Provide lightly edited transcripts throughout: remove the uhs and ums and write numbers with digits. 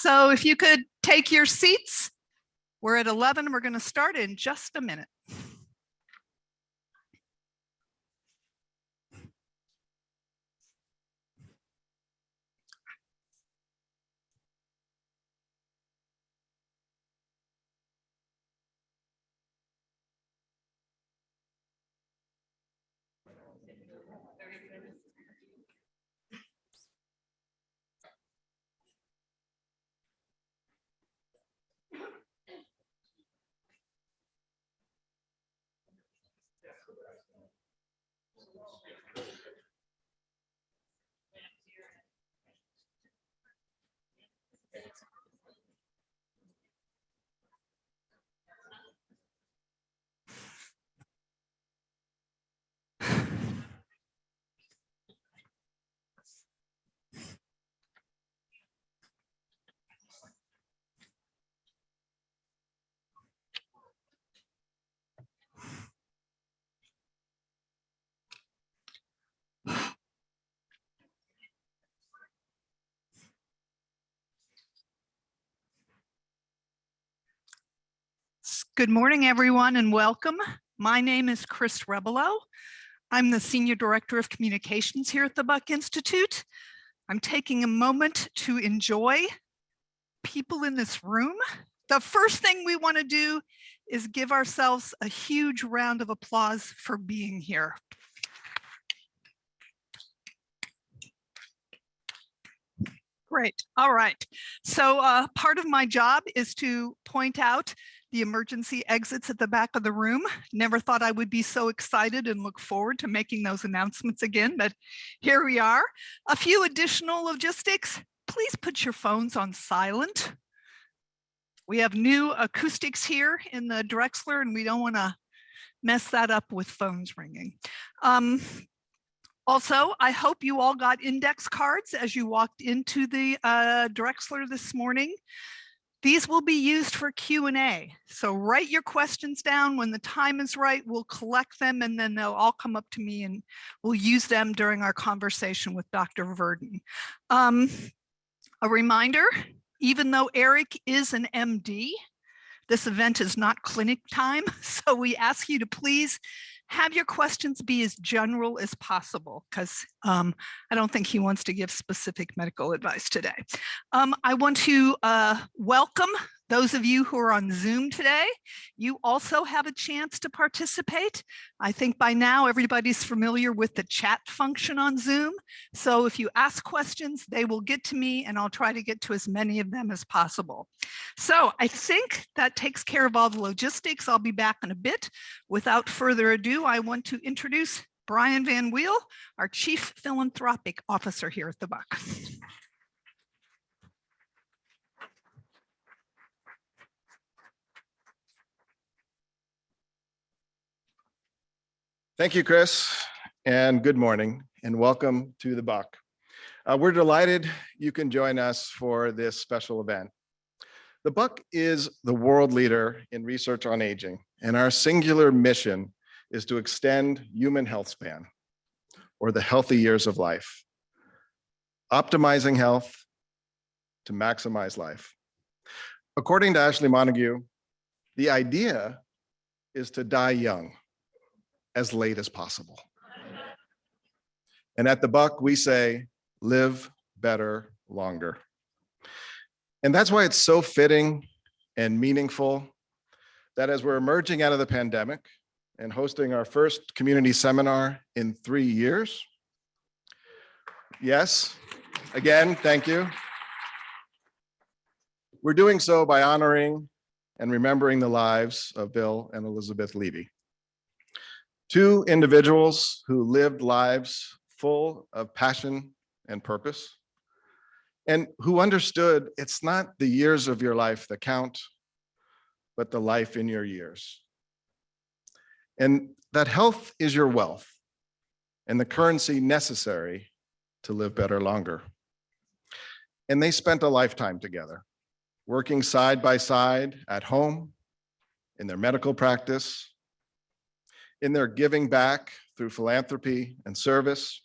So if you could take your seats, we're at 11. We're going to start in just a minute. Good morning, everyone, and welcome. My name is Chris Rebelo. I'm the Senior Director of Communications here at the Buck Institute. I'm taking a moment to enjoy people in this room. The first thing we want to do is give ourselves a huge round of applause for being here. Great. All right. So part of my job is to point out the emergency exits at the back of the room. Never thought I would be so excited and look forward to making those announcements again, but here we are. A few additional logistics. Please put your phones on silent. We have new acoustics here in the Drexler, and we don't want to mess that up with phones ringing. Also, I hope you all got index cards as you walked into the Drexler this morning. These will be used for Q&A. So write your questions down. When the time is right, we'll collect them and then they'll all come up to me and we'll use them during our conversation with Dr. Verdon. A reminder, even though Eric is an MD, this event is not clinic time. So we ask you to please have your questions be as general as possible because I don't think he wants to give specific medical advice today. I want to welcome those of you who are on Zoom today. You also have a chance to participate. I think by now everybody's familiar with the chat function on Zoom. So if you ask questions, they will get to me and I'll try to get to as many of them as possible. So I think that takes care of all the logistics. I'll be back in a bit. Without further ado, I want to introduce Brian Van Weel, our Chief Philanthropic Officer here at the Buck. Thank you, Chris, and good morning, and welcome to the Buck. We're delighted you can join us for this special event. The Buck is the world leader in research on aging, and our singular mission is to extend human health span, or the healthy years of life, optimizing health to maximize life. According to Ashley Montague, the idea is to die young, as late as possible. And at the Buck, we say, live better longer. And that's why it's so fitting and meaningful that as we're emerging out of the pandemic and hosting our first community seminar in 3 years, yes, again, thank you. We're doing so by honoring and remembering the lives of Bill and Elisabeth Levy. Two individuals who lived lives full of passion and purpose, and who understood it's not the years of your life that count, but the life in your years. And that health is your wealth and the currency necessary to live better longer. And they spent a lifetime together, working side by side at home, in their medical practice, in their giving back through philanthropy and service.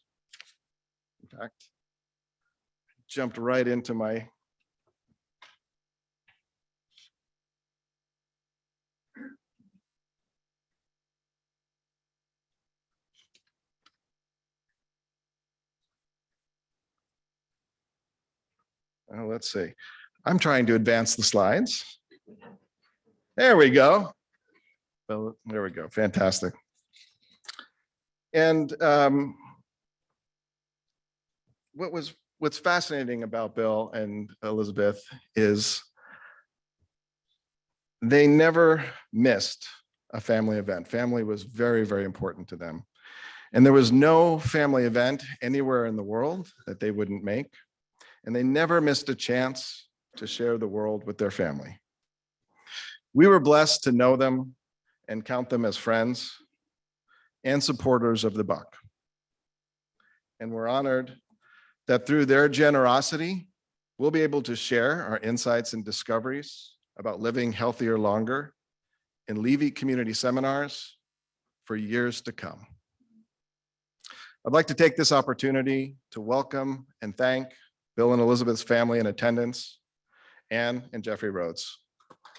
In fact, jumped right into my Let's see. I'm trying to advance the slides. There we go. Well, there we go. Fantastic. And what's fascinating about Bill and Elisabeth is they never missed a family event. Family was very, very important to them. And there was no family event anywhere in the world that they wouldn't make. And they never missed a chance to share the world with their family. We were blessed to know them and count them as friends and supporters of the Buck. And we're honored that through their generosity, we'll be able to share our insights and discoveries about living healthier longer in Levy community seminars for years to come. I'd like to take this opportunity to welcome and thank Bill and Elisabeth's family in attendance, Anne and Jeffrey Rhodes.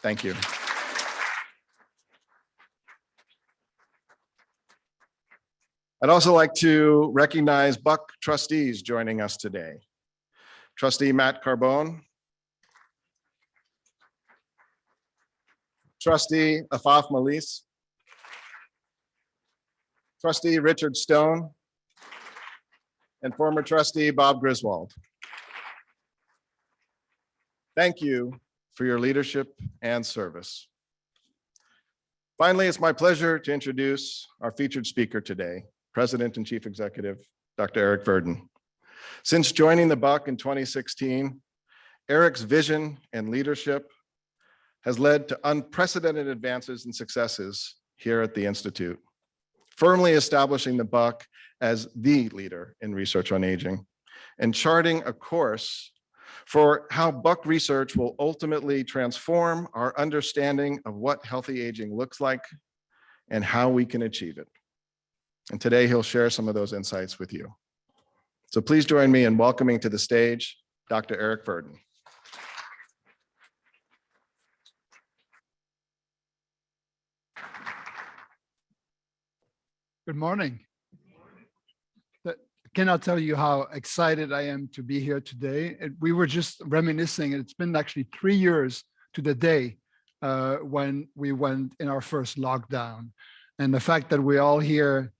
Thank you. I'd also like to recognize Buck trustees joining us today. Trustee Matt Carbone, Trustee Afaf Malis, Trustee Richard Stone, and former trustee Bob Griswold. Thank you for your leadership and service. Finally, it's my pleasure to introduce our featured speaker today, President and Chief Executive, Dr. Eric Verdin. Since joining the Buck in 2016, Eric's vision and leadership has led to unprecedented advances and successes here at the Institute, firmly establishing the Buck as the leader in research on aging and charting a course for how Buck research will ultimately transform our understanding of what healthy aging looks like and how we can achieve it. And today he'll share some of those insights with you. So please join me in welcoming to the stage, Dr. Eric Verdin. Good morning. I cannot tell you how excited I am to be here today. We were just reminiscing. It's been actually 3 years to the day when we went in our first lockdown. And the fact that we're all here,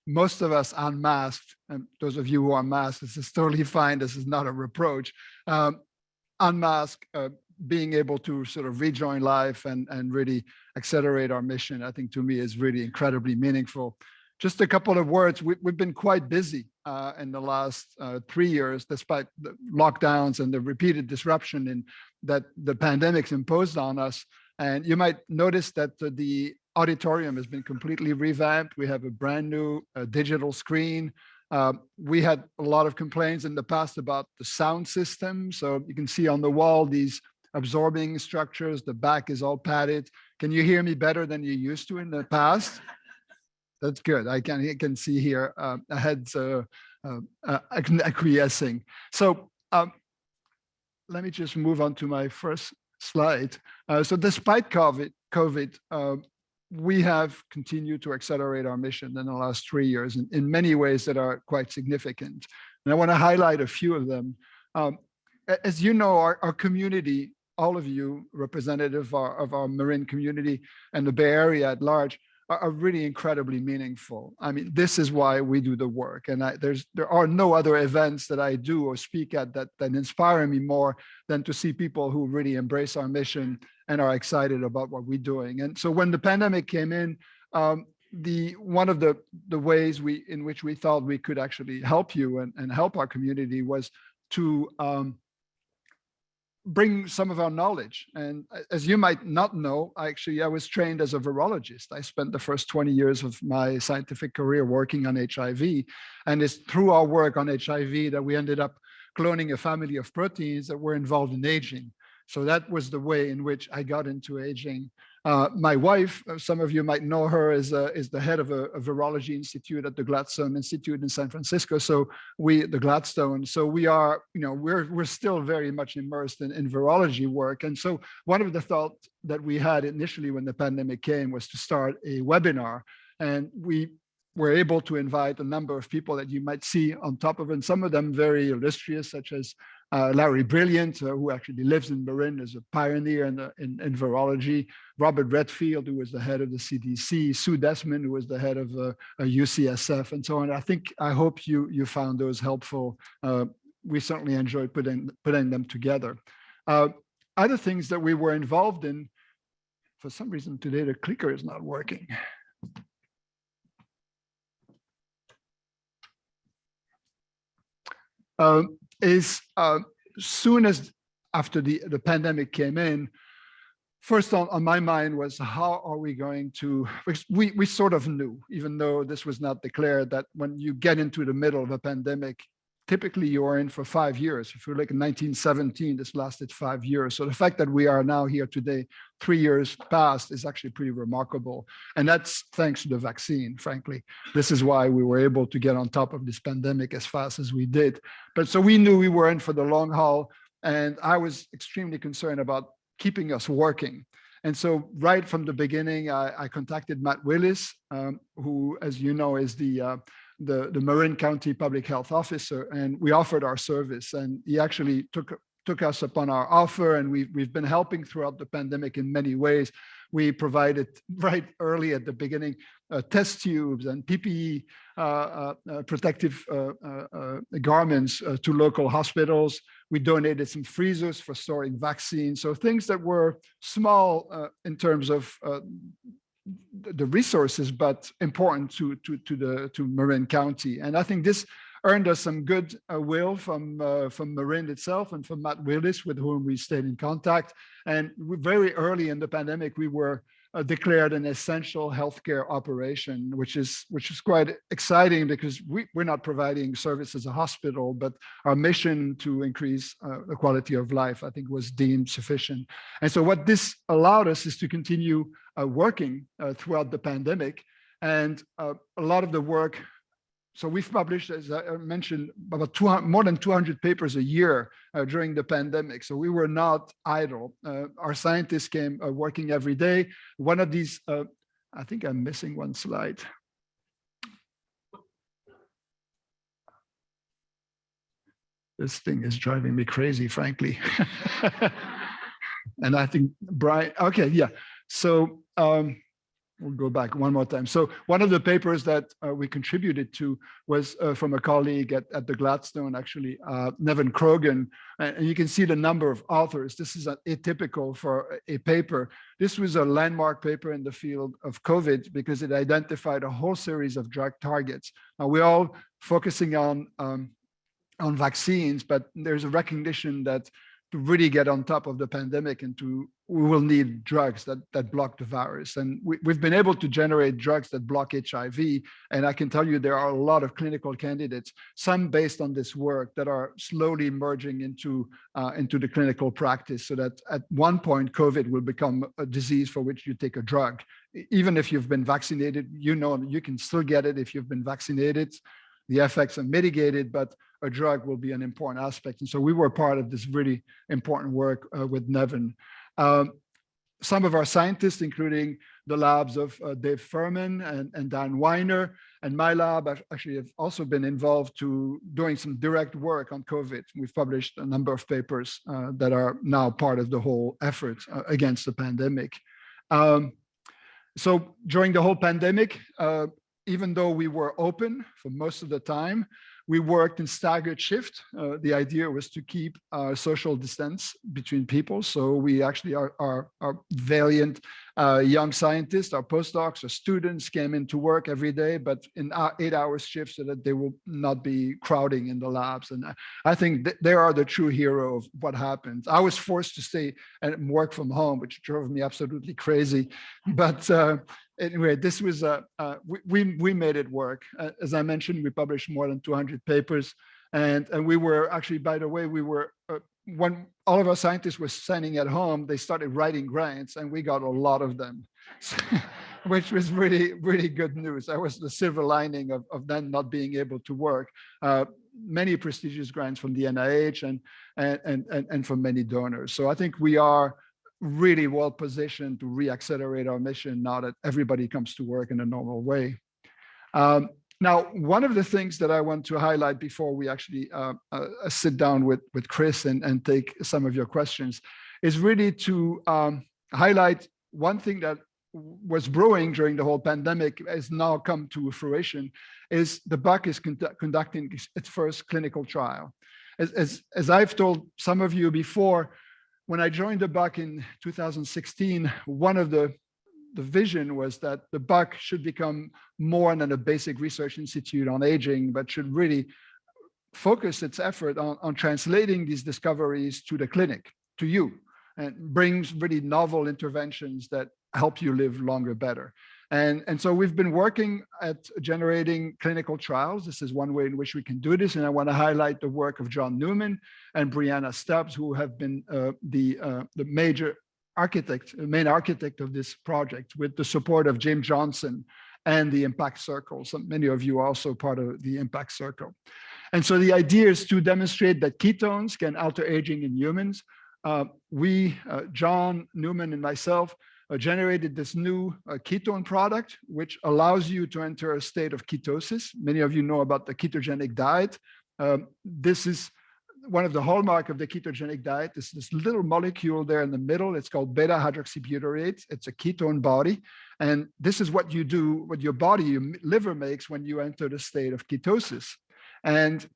most of us unmasked, and those of you who are masked, this is totally fine. This is not a reproach. Unmasked, being able to sort of rejoin life and really accelerate our mission, I think to me is really incredibly meaningful. Just a couple of words. We've been quite busy in the last 3 years, despite the lockdowns and the repeated disruption that the pandemic's imposed on us. And you might notice that the auditorium has been completely revamped. We have a brand new digital screen. We had a lot of complaints in the past about the sound system. So you can see on the wall these absorbing structures. The back is all padded. Can you hear me better than you used to in the past? That's good. I can see here heads acquiescing. So let me just move on to my first slide. So despite COVID, we have continued to accelerate our mission in the last 3 years in many ways that are quite significant. And I want to highlight a few of them. As you know, our community, all of you representative of our Marin community and the Bay Area at large, are really incredibly meaningful. I mean, this is why we do the work. And there are no other events that I do or speak at that inspire me more than to see people who really embrace our mission and are excited about what we're doing. And so when the pandemic came in, one of the ways in which we thought we could actually help you and help our community was to bring some of our knowledge. And as you might not know, I was trained as a virologist. I spent the first 20 years of my scientific career working on HIV. And it's through our work on HIV that we ended up cloning a family of proteins that were involved in aging. So that was the way in which I got into aging. My wife, some of you might know her, is the head of a virology institute at the Gladstone Institute in San Francisco. So the Gladstone. So we are, we're still very much immersed in virology work. And so one of the thoughts that we had initially when the pandemic came was to start a webinar, and we were able to invite a number of people that you might see on top of it, and some of them very illustrious, such as Larry Brilliant, who actually lives in Marin, is a pioneer in virology. Robert Redfield, who was the head of the CDC. Sue Desmond, who was the head of UCSF, and so on. I hope you found those helpful. We certainly enjoyed putting them together. Other things that we were involved in, for some reason today the clicker is not working. Soon as after the pandemic came in, first on my mind was how are we going to, because we sort of knew, even though this was not declared, that when you get into the middle of a pandemic, typically you are in for 5 years. If you look at 1917, this lasted 5 years. So the fact that we are now here today, 3 years past, is actually pretty remarkable. And that's thanks to the vaccine, frankly. This is why we were able to get on top of this pandemic as fast as we did. But so we knew we were in for the long haul. And I was extremely concerned about keeping us working. And so right from the beginning, I contacted Matt Willis, who, as you know, is the Marin County Public Health Officer, and we offered our service. And he actually took us upon our offer, and we've been helping throughout the pandemic in many ways. We provided right early at the beginning test tubes and PPE protective garments to local hospitals. We donated some freezers for storing vaccines. So things that were small in terms of the resources, but important to Marin County. And I think this earned us some good will from Marin itself and from Matt Willis, with whom we stayed in contact. And very early in the pandemic, we were declared an essential healthcare operation, which is quite exciting, because we're not providing service as a hospital, but our mission to increase the quality of life, I think, was deemed sufficient. And so what this allowed us is to continue working throughout the pandemic. And a lot of the work, so we've published, as I mentioned, about more than 200 papers a year during the pandemic. So we were not idle. Our scientists came working every day. One of these, I think I'm missing one slide. This thing is driving me crazy, frankly. And I think Brian, okay, yeah. So we'll go back one more time. So one of the papers that we contributed to was from a colleague at the Gladstone, actually, Nevin Krogan. And you can see the number of authors. This is atypical for a paper. This was a landmark paper in the field of COVID, because it identified a whole series of drug targets. Now, we're all focusing on vaccines, but there's a recognition that to really get on top of the pandemic we will need drugs that block the virus. And we've been able to generate drugs that block HIV. And I can tell you there are a lot of clinical candidates, some based on this work, that are slowly merging into the clinical practice, so that at one point COVID will become a disease for which you take a drug. Even if you've been vaccinated, you know you can still get it if you've been vaccinated. The effects are mitigated, but a drug will be an important aspect. And so we were part of this really important work with Nevin. Some of our scientists, including the labs of Dave Furman and Dan Weiner, and my lab, actually have also been involved to doing some direct work on COVID. We've published a number of papers that are now part of the whole effort against the pandemic. So during the whole pandemic, even though we were open for most of the time, we worked in staggered shift. The idea was to keep social distance between people. So we actually are valiant young scientists, our postdocs, our students came into work every day, but in 8-hour shifts, so that they will not be crowding in the labs. And I think they are the true hero of what happened. I was forced to stay and work from home, which drove me absolutely crazy. But anyway, this was we made it work. As I mentioned, we published more than 200 papers, and we were actually, by the way, we were when all of our scientists were standing at home, they started writing grants, and we got a lot of them, which was really, really good news. That was the silver lining of them not being able to work. Many prestigious grants from the NIH and from many donors. So I think we are really well positioned to reaccelerate our mission now that everybody comes to work in a normal way. Now, one of the things that I want to highlight before we actually sit down with Chris and take some of your questions is really to highlight one thing that was brewing during the whole pandemic has now come to fruition, is the BUC is conducting its first clinical trial. As I've told some of you before, when I joined the BUC in 2016, one of the vision was that the BUC should become more than a basic research institute on aging, but should really focus its effort on translating these discoveries to the clinic, to you, and brings really novel interventions that help you live longer, better. And so we've been working at generating clinical trials. This is one way in which we can do this. And I want to highlight the work of John Newman and Brianna Stubbs, who have been the main architect of this project, with the support of Jim Johnson and the Impact Circle. So many of you are also part of the Impact Circle. And so the idea is to demonstrate that ketones can alter aging in humans. John Newman and myself, generated this new ketone product, which allows you to enter a state of ketosis. Many of you know about the ketogenic diet. This is one of the hallmark of the ketogenic diet. This little molecule there in the middle. It's called beta hydroxybutyrate. It's a ketone body. And this is what you do, what your body, your liver makes when you enter the state of ketosis. And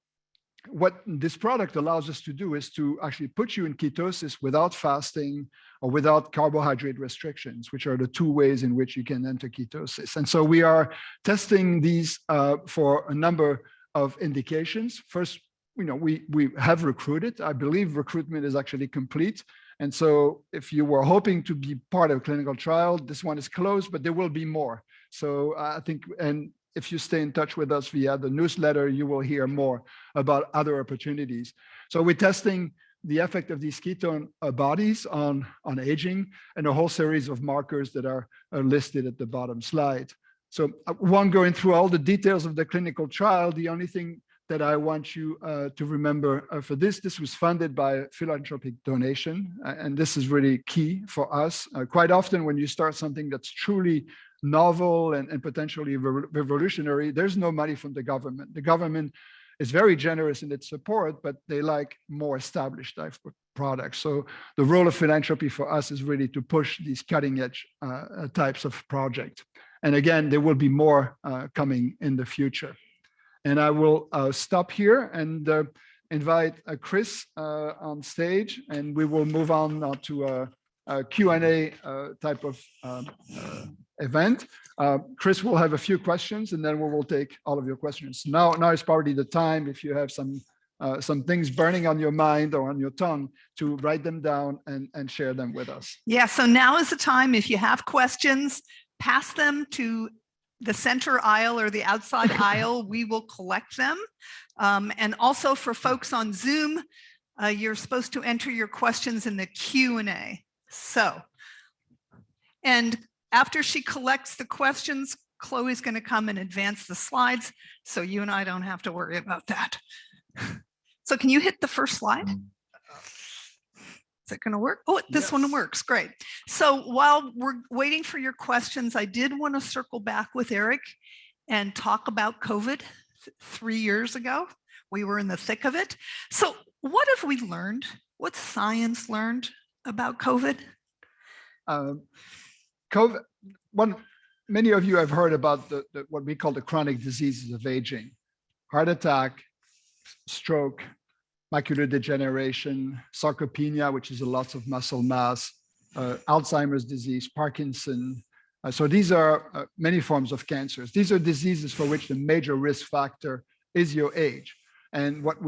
what this product allows us to do is to actually put you in ketosis without fasting or without carbohydrate restrictions, which are the two ways in which you can enter ketosis. And so we are testing these for a number of indications. First, we have recruited. I believe recruitment is actually complete. And so if you were hoping to be part of a clinical trial, this one is closed, but there will be more. So I think, and if you stay in touch with us via the newsletter, you will hear more about other opportunities. So we're testing the effect of these ketone bodies on aging and a whole series of markers that are listed at the bottom slide. So I won't go through all the details of the clinical trial. The only thing that I want you to remember for this was funded by a philanthropic donation. And this is really key for us. Quite often when you start something that's truly novel and potentially revolutionary, there's no money from the government. The government is very generous in its support, but they like more established type of products. So the role of philanthropy for us is really to push these cutting edge types of projects. And again, there will be more coming in the future. And I will stop here and invite Chris on stage, and we will move on now to a Q&A type of event. Chris will have a few questions, and then we will take all of your questions. Now is probably the time, if you have some things burning on your mind or on your tongue, to write them down and share them with us. Yeah, so now is the time. If you have questions, pass them to the center aisle or the outside aisle. We will collect them. And also for folks on Zoom, you're supposed to enter your questions in the Q&A. So, and after she collects the questions, Chloe's going to come and advance the slides, so you and I don't have to worry about that. So can you hit the first slide? Is it going to work? Oh, this one works. Great. So while we're waiting for your questions, I did want to circle back with Eric and talk about COVID 3 years ago. We were in the thick of it. So what have we learned? What's science learned about COVID? COVID, many of you have heard about what we call the chronic diseases of aging: heart attack, stroke, macular degeneration, sarcopenia, which is a loss of muscle mass, Alzheimer's disease, Parkinson. So these are many forms of cancers. These are diseases for which the major risk factor is your age. And what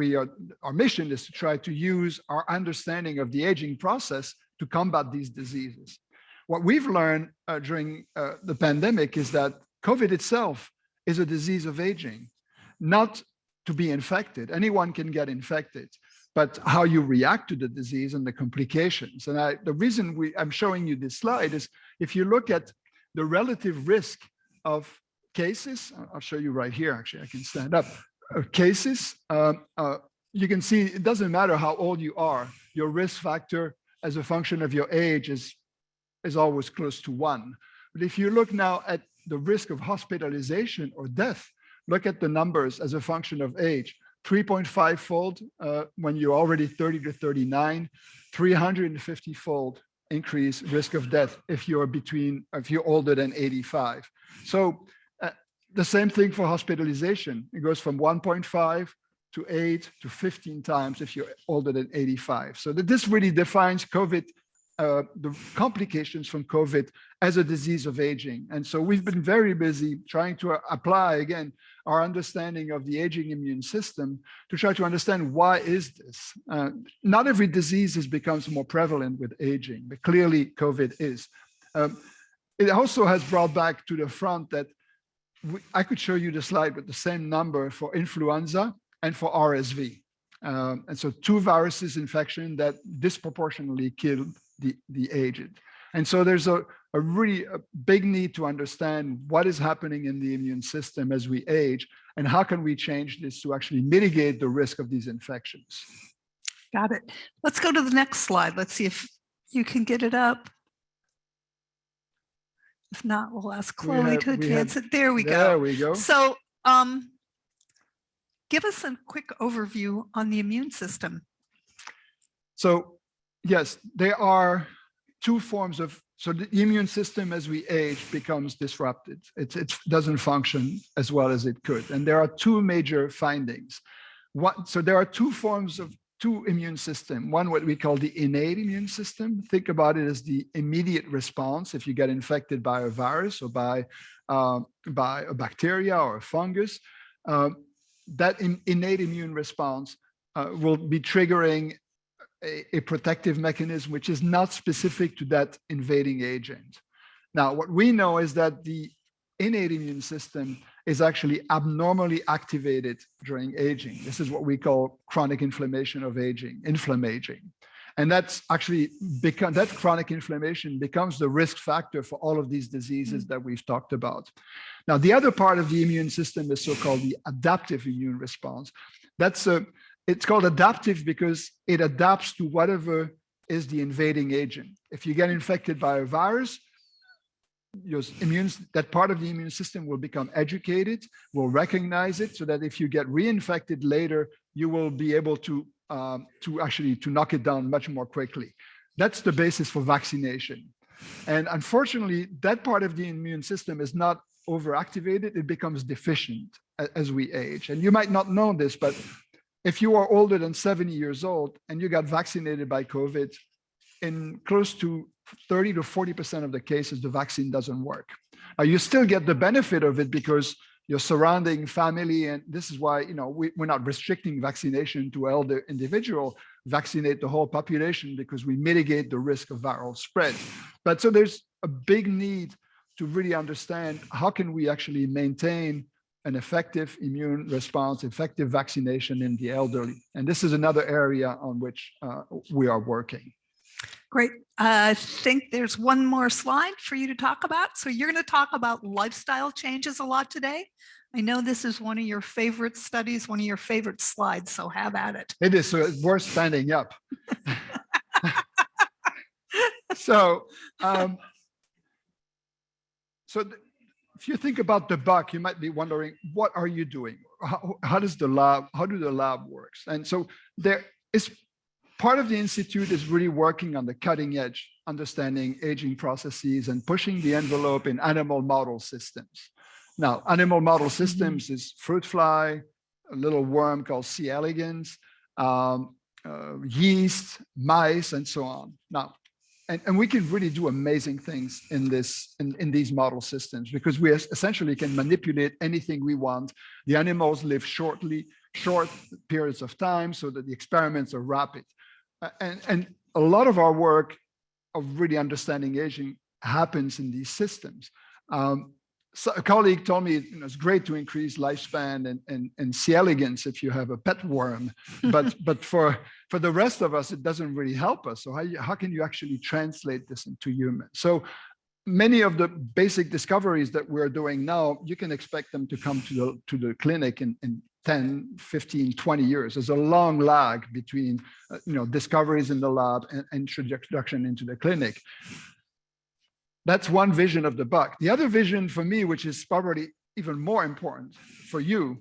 our mission is to try to use our understanding of the aging process to combat these diseases. What we've learned during the pandemic is that COVID itself is a disease of aging, not to be infected. Anyone can get infected, but how you react to the disease and the complications. And the reason I'm showing you this slide is if you look at the relative risk of cases, I'll show you right here, actually, I can stand up, cases, you can see it doesn't matter how old you are, your risk factor as a function of your age is always close to 1. But if you look now at the risk of hospitalization or death, look at the numbers as a function of age. 3.5-fold when you're already 30 to 39, 350-fold increase risk of death if you're older than 85. So the same thing for hospitalization. It goes from 1.5 to 8 to 15 times if you're older than 85. So this really defines COVID, the complications from COVID as a disease of aging. And so we've been very busy trying to apply, again, our understanding of the aging immune system to try to understand why is this. Not every disease becomes more prevalent with aging, but clearly COVID is. It also has brought back to the front that I could show you the slide with the same number for influenza and for RSV. And so two viruses infection that disproportionately killed the aged. And so there's a really big need to understand what is happening in the immune system as we age, and how can we change this to actually mitigate the risk of these infections. Got it. Let's go to the next slide. Let's see if you can get it up. If not, we'll ask Chloe to advance it. There we go. There we go. So give us a quick overview on the immune system. So yes, there are two forms of, so the immune system as we age becomes disrupted. It doesn't function as well as it could. And there are two major findings. So there are two forms of two immune system. One, what we call the innate immune system. Think about it as the immediate response if you get infected by a virus or by a bacteria or a fungus. That innate immune response will be triggering a protective mechanism which is not specific to that invading agent. Now, what we know is that the innate immune system is actually abnormally activated during aging. This is what we call chronic inflammation of aging, inflammaging. And that's actually that chronic inflammation becomes the risk factor for all of these diseases that we've talked about. Now, the other part of the immune system is so-called the adaptive immune response. It's called adaptive because it adapts to whatever is the invading agent. If you get infected by a virus, that part of the immune system will become educated, will recognize it, so that if you get reinfected later, you will be able to knock it down much more quickly. That's the basis for vaccination. And unfortunately, that part of the immune system is not overactivated. It becomes deficient as we age. And you might not know this, but if you are older than 70 years old and you got vaccinated by COVID, in close to 30 to 40% of the cases, the vaccine doesn't work. You still get the benefit of it because your surrounding family, and this is why we're not restricting vaccination to elder individual, vaccinate the whole population because we mitigate the risk of viral spread. But so there's a big need to really understand how can we actually maintain an effective immune response, effective vaccination in the elderly. And this is another area on which we are working. Great. I think there's one more slide for you to talk about. So you're going to talk about lifestyle changes a lot today. I know this is one of your favorite studies, one of your favorite slides, so have at it. It is, so it's worth standing up. So if you think about the buck, you might be wondering, what are you doing? How do the lab works? And so there is part of the Institute is really working on the cutting edge, understanding aging processes and pushing the envelope in animal model systems. Now, animal model systems is fruit fly, a little worm called C. elegans, yeast, mice, and so on. Now, and we can really do amazing things in these model systems because we essentially can manipulate anything we want. The animals live short periods of time so that the experiments are rapid. And a lot of our work of really understanding aging happens in these systems. So a colleague told me it's great to increase lifespan and C. elegans if you have a pet worm, but for the rest of us, it doesn't really help us. So how can you actually translate this into humans? So many of the basic discoveries that we're doing now, you can expect them to come to the clinic in 10, 15, 20 years. There's a long lag between discoveries in the lab and introduction into the clinic. That's one vision of the buck. The other vision for me, which is probably even more important for you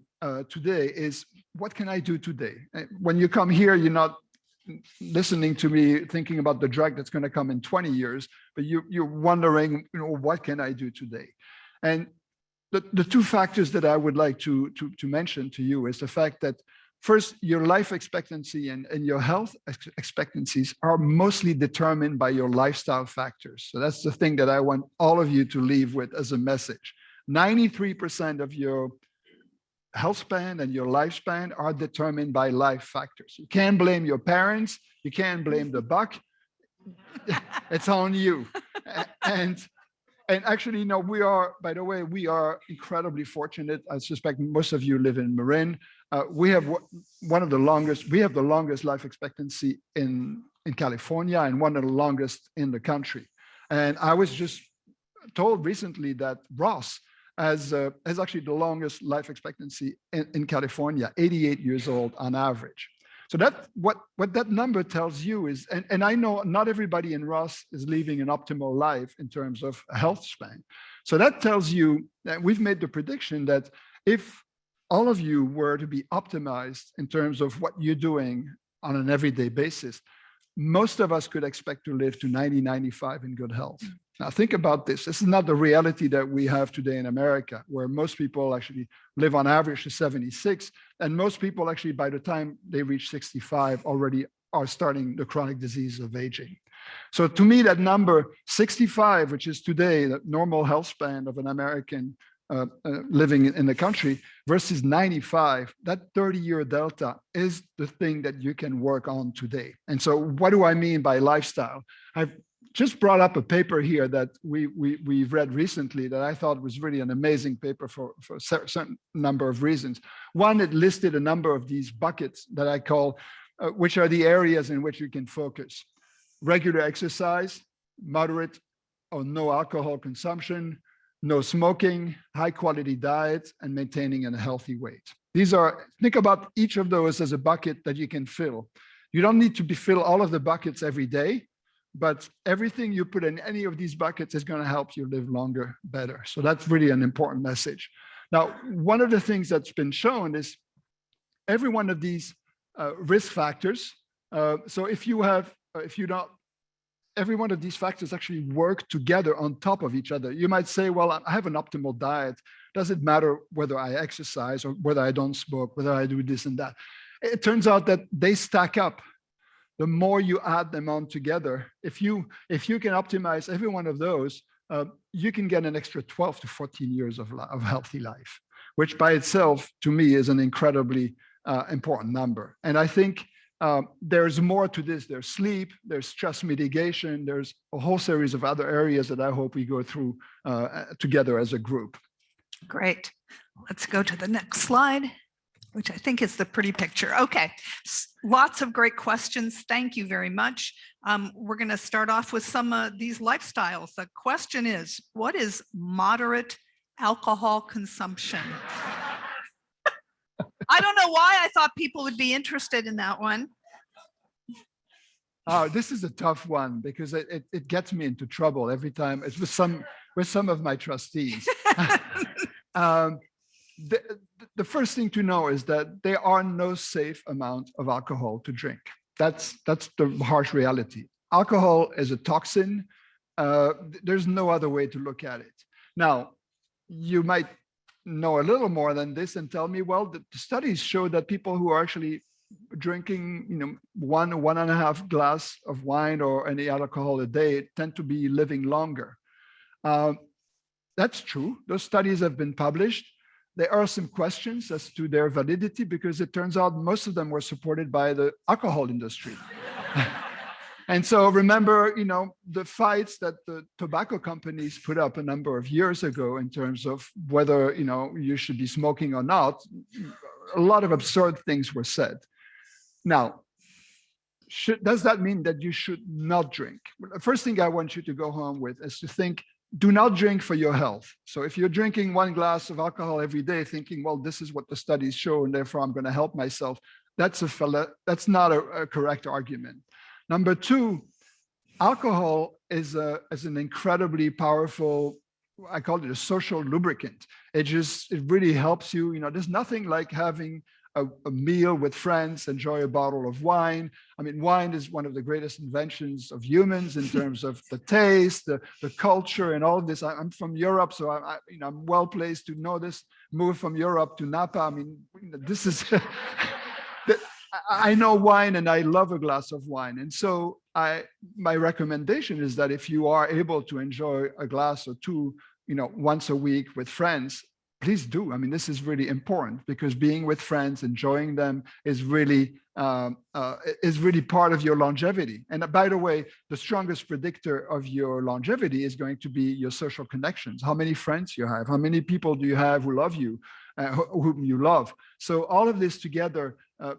today is, what can I do today? When you come here, you're not listening to me thinking about the drug that's going to come in 20 years, but you're wondering, what can I do today? And the two factors that I would like to mention to you is the fact that, first, your life expectancy and your health expectancies are mostly determined by your lifestyle factors. So that's the thing that I want all of you to leave with as a message. 93% of your health span and your lifespan are determined by life factors. You can't blame your parents. You can't blame the buck. It's on you. And actually, we are, by the way, we are incredibly fortunate. I suspect most of you live in Marin. We have we have the longest life expectancy in California and one of the longest in the country. And I was just told recently that Ross has actually the longest life expectancy in California, 88 years old on average. So that what that number tells you is, and I know not everybody in Ross is living an optimal life in terms of health span. So that tells you that we've made the prediction that if all of you were to be optimized in terms of what you're doing on an everyday basis, most of us could expect to live to 90, 95 in good health. Now think about this. This is not the reality that we have today in America, where most people actually live on average to 76. And most people actually, by the time they reach 65, already are starting the chronic disease of aging. So to me, that number 65, which is today the normal health span of an American living in the country, versus 95, that 30-year delta is the thing that you can work on today. And so what do I mean by lifestyle? I've just brought up a paper here that we've read recently that I thought was really an amazing paper for a certain number of reasons. One, it listed a number of these buckets that I call, which are the areas in which you can focus. Regular exercise, moderate or no alcohol consumption, no smoking, high quality diet, and maintaining a healthy weight. Think about each of those as a bucket that you can fill. You don't need to fill all of the buckets every day, but everything you put in any of these buckets is going to help you live longer, better. So that's really an important message. Now, one of the things that's been shown is every one of these risk factors. So every one of these factors actually work together on top of each other. You might say, well, I have an optimal diet. Does it matter whether I exercise or whether I don't smoke, whether I do this and that? It turns out that they stack up. The more you add them on together, if you can optimize every one of those, you can get an extra 12 to 14 years of healthy life, which by itself, to me, is an incredibly important number. And I think there's more to this. There's sleep, there's stress mitigation, there's a whole series of other areas that I hope we go through together as a group. Great. Let's go to the next slide, which I think is the pretty picture. Okay, lots of great questions. Thank you very much. We're going to start off with some of these lifestyles. The question is, what is moderate alcohol consumption? I don't know why I thought people would be interested in that one. This is a tough one because it gets me into trouble every time. It's with some of my trustees. The first thing to know is that there are no safe amount of alcohol to drink. That's the harsh reality. Alcohol is a toxin. There's no other way to look at it. Now, you might know a little more than this and tell me, well, the studies show that people who are actually drinking, 1.5 glass of wine or any alcohol a day tend to be living longer. That's true. Those studies have been published. There are some questions as to their validity because it turns out most of them were supported by the alcohol industry. And so remember, the fights that the tobacco companies put up a number of years ago in terms of whether, you should be smoking or not, a lot of absurd things were said. Now, does that mean that you should not drink? The first thing I want you to go home with is to think, do not drink for your health. So if you're drinking 1 glass of alcohol every day, thinking, well, this is what the studies show, and therefore I'm going to help myself, that's not a correct argument. Number two, alcohol is an incredibly powerful I call it a social lubricant. It really helps you. There's nothing like having a meal with friends, enjoy a bottle of wine. I mean, wine is one of the greatest inventions of humans in terms of the taste, the culture, and all of this. I'm from Europe, so I'm well placed to know this. Moved from Europe to Napa. I mean, this is. I know wine, and I love a glass of wine, and so my recommendation is that if you are able to enjoy a glass or two, once a week with friends, please do. I mean, this is really important because being with friends, enjoying them is really part of your longevity. And by the way, the strongest predictor of your longevity is going to be your social connections. How many friends you have? How many people do you have who love you, whom you love? So all of this together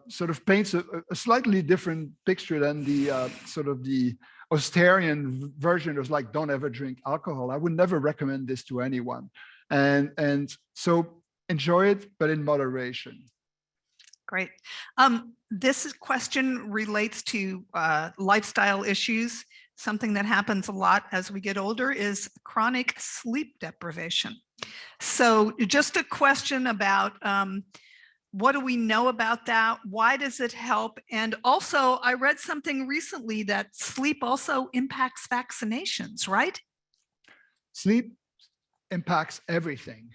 sort of paints a slightly different picture than the sort of the Austerian version of like, don't ever drink alcohol. I would never recommend this to anyone. And so enjoy it, but in moderation. Great. This question relates to lifestyle issues. Something that happens a lot as we get older is chronic sleep deprivation. So just a question about what do we know about that? Why does it help? And also, I read something recently that sleep also impacts vaccinations, right? Sleep impacts everything.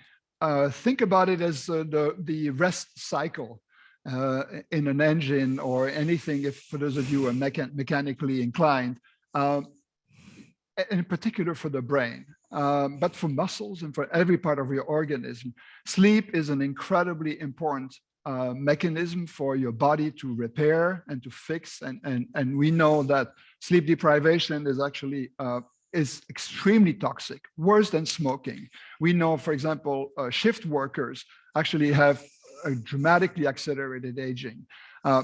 Think about it as the rest cycle in an engine or anything, if for those of you who are mechanically inclined, in particular for the brain, but for muscles and for every part of your organism. Sleep is an incredibly important mechanism for your body to repair and to fix. And we know that sleep deprivation is actually is extremely toxic, worse than smoking. We know, for example, shift workers actually have a dramatically accelerated aging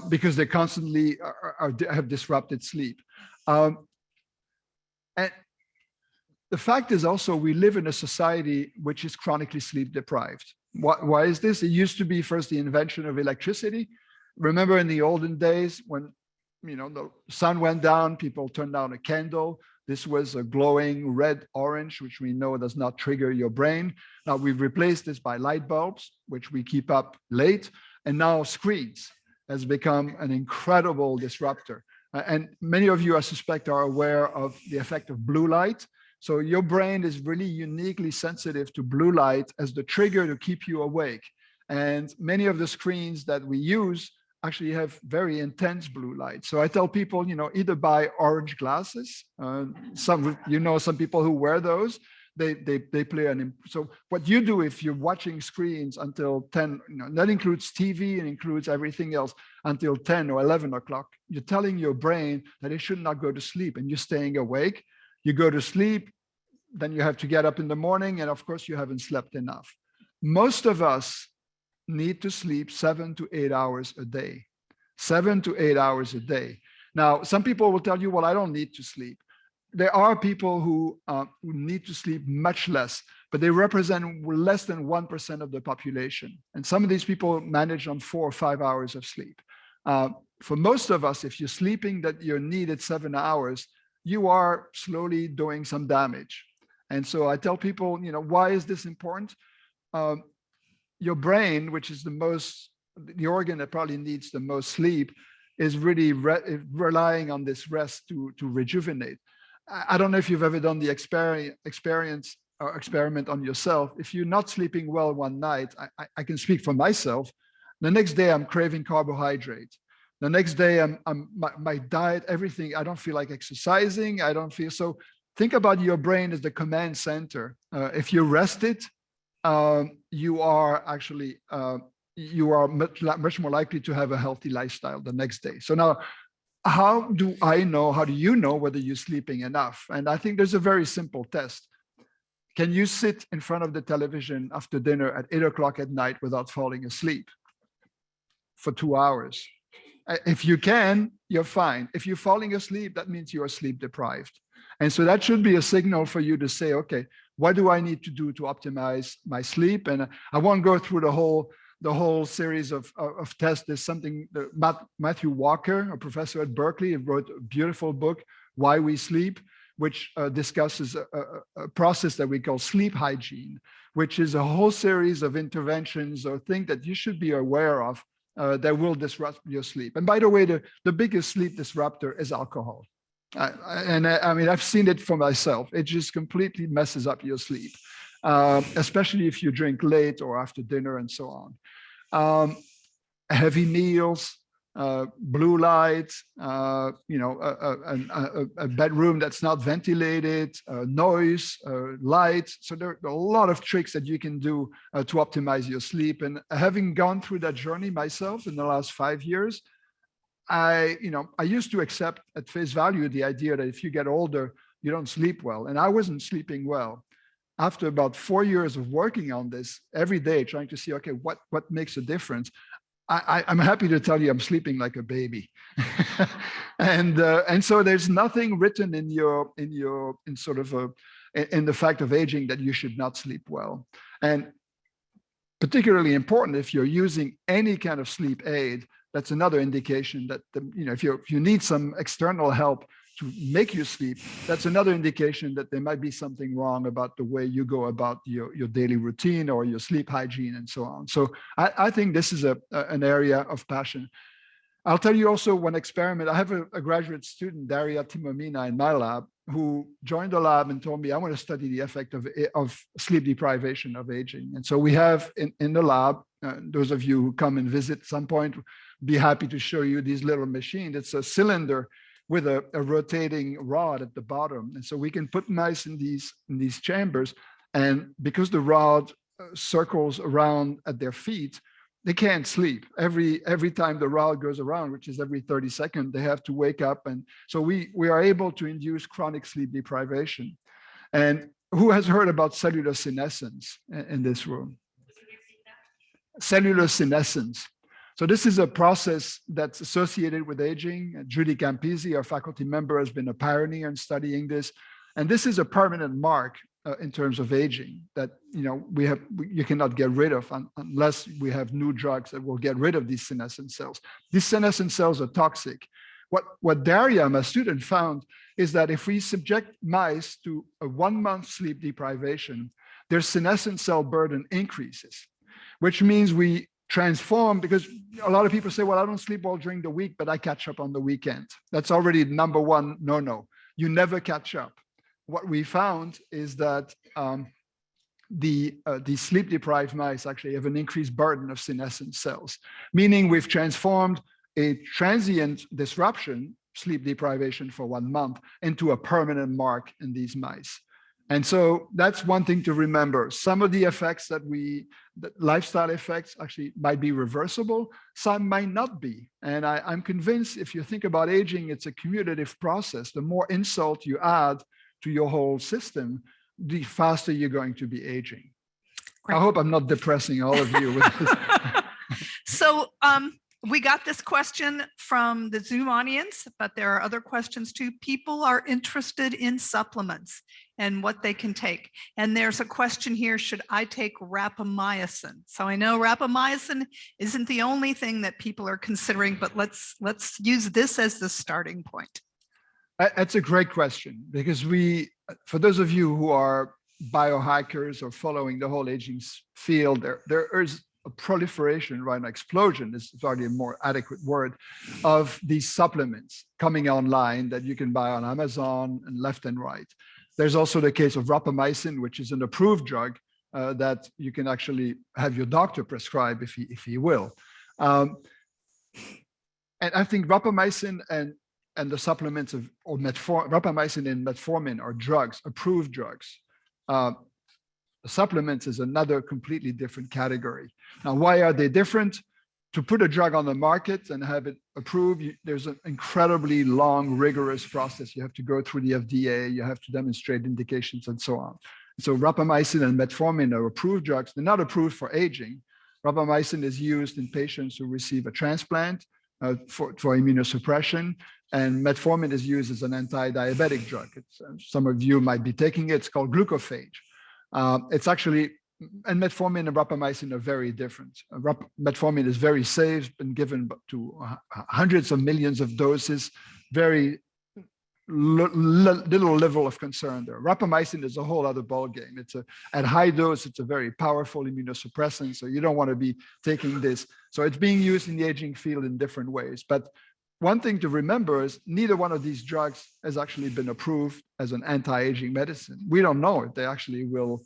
because they constantly have disrupted sleep. And the fact is also we live in a society which is chronically sleep deprived. Why is this? It used to be first the invention of electricity. Remember in the olden days when the sun went down, people turned on a candle. This was a glowing red orange, which we know does not trigger your brain. Now we've replaced this by light bulbs, which we keep up late. And now screens has become an incredible disruptor. And many of you, I suspect, are aware of the effect of blue light. So your brain is really uniquely sensitive to blue light as the trigger to keep you awake. And many of the screens that we use actually have very intense blue light. So I tell people, either buy orange glasses. Some people who wear those. They play so what you do if you're watching screens until 10, that includes TV and includes everything else until 10 or 11 o'clock, you're telling your brain that it should not go to sleep and you're staying awake. You go to sleep, then you have to get up in the morning, and of course you haven't slept enough. Most of us need to sleep 7 to 8 hours a day. 7 to 8 hours a day. Now, some people will tell you, well, I don't need to sleep. There are people who need to sleep much less, but they represent less than 1% of the population. And some of these people manage on 4 or 5 hours of sleep. For most of us, if you're sleeping that you're needed 7 hours, you are slowly doing some damage. And so I tell people, why is this important? Your brain, which is the organ that probably needs the most sleep, is really relying on this rest to rejuvenate. I don't know if you've ever done the experiment on yourself. If you're not sleeping well one night, I can speak for myself. The next day I'm craving carbohydrate. The next day my diet, everything, I don't feel like exercising. I don't feel so. Think about your brain as the command center. If you're rested, you are actually much more likely to have a healthy lifestyle the next day. So now, how do you know whether you're sleeping enough? And I think there's a very simple test. Can you sit in front of the television after dinner at 8 o'clock at night without falling asleep for 2 hours? If you can, you're fine. If you're falling asleep, that means you are sleep deprived. And so that should be a signal for you to say, okay, what do I need to do to optimize my sleep? And I won't go through the whole series of tests. There's something that Matthew Walker, a professor at Berkeley, wrote a beautiful book, Why We Sleep, which discusses a process that we call sleep hygiene, which is a whole series of interventions or things that you should be aware of that will disrupt your sleep. And by the way, the biggest sleep disruptor is alcohol. I mean, I've seen it for myself. It just completely messes up your sleep, especially if you drink late or after dinner and so on. Heavy meals, blue light, a bedroom that's not ventilated, noise, light. So there are a lot of tricks that you can do to optimize your sleep. And having gone through that journey myself in the last 5 years, I used to accept at face value the idea that if you get older, you don't sleep well. And I wasn't sleeping well. After about 4 years of working on this every day, trying to see, okay, what makes a difference? I'm happy to tell you I'm sleeping like a baby. and so there's nothing written in the fact of aging that you should not sleep well. And particularly important if you're using any kind of sleep aid, that's another indication that if you need some external help to make you sleep, that's another indication that there might be something wrong about the way you go about your daily routine or your sleep hygiene and so on. So I think this is an area of passion. I'll tell you also one experiment. I have a graduate student, Daria Timomina, in my lab, who joined the lab and told me, I want to study the effect of sleep deprivation of aging. And so we have in the lab, those of you who come and visit at some point, be happy to show you these little machines. It's a cylinder with a rotating rod at the bottom. And so we can put mice in these chambers. And because the rod circles around at their feet, they can't sleep. Every time the rod goes around, which is every 30 seconds, they have to wake up. And so we are able to induce chronic sleep deprivation. And who has heard about cellular senescence in this room? Cellular senescence. So this is a process that's associated with aging. Judy Campisi, our faculty member, has been a pioneer in studying this. And this is a permanent mark in terms of aging that you cannot get rid of unless we have new drugs that will get rid of these senescent cells. These senescent cells are toxic. What Daria, my student, found is that if we subject mice to a 1 month sleep deprivation, their senescent cell burden increases, which means we transform, because a lot of people say, well, I don't sleep well during the week, but I catch up on the weekend. That's already number one no. You never catch up. What we found is that the sleep deprived mice actually have an increased burden of senescent cells, meaning we've transformed a transient disruption, sleep deprivation for 1 month, into a permanent mark in these mice. And so that's one thing to remember. Some of the effects the lifestyle effects actually might be reversible, some might not be. And I'm convinced if you think about aging, it's a cumulative process. The more insult you add to your whole system, the faster you're going to be aging. Great. I hope I'm not depressing all of you with this. So we got this question from the Zoom audience, but there are other questions too. People are interested in supplements and what they can take. And there's a question here, should I take rapamycin? So I know rapamycin isn't the only thing that people are considering, but let's use this as the starting point. That's a great question, because for those of you who are biohackers or following the whole aging field, there is a proliferation, right? An explosion is probably a more adequate word, of these supplements coming online that you can buy on Amazon and left and right. There's also the case of rapamycin, which is an approved drug that you can actually have your doctor prescribe if he will. And I think rapamycin and the supplements rapamycin and metformin are drugs, approved drugs. Supplements is another completely different category. Now, why are they different? To put a drug on the market and have it approved, there's an incredibly long, rigorous process. You have to go through the FDA, you have to demonstrate indications and so on. So rapamycin and metformin are approved drugs. They're not approved for aging. Rapamycin is used in patients who receive a transplant for immunosuppression, and metformin is used as an anti-diabetic drug. Some of you might be taking it. It's called glucophage. It's actually, and metformin and rapamycin are very different. Metformin is very safe, been given to hundreds of millions of doses, very little level of concern there. Rapamycin is a whole other ballgame. At high dose, it's a very powerful immunosuppressant, so you don't want to be taking this. So it's being used in the aging field in different ways. But one thing to remember is neither one of these drugs has actually been approved as an anti-aging medicine. We don't know if they actually will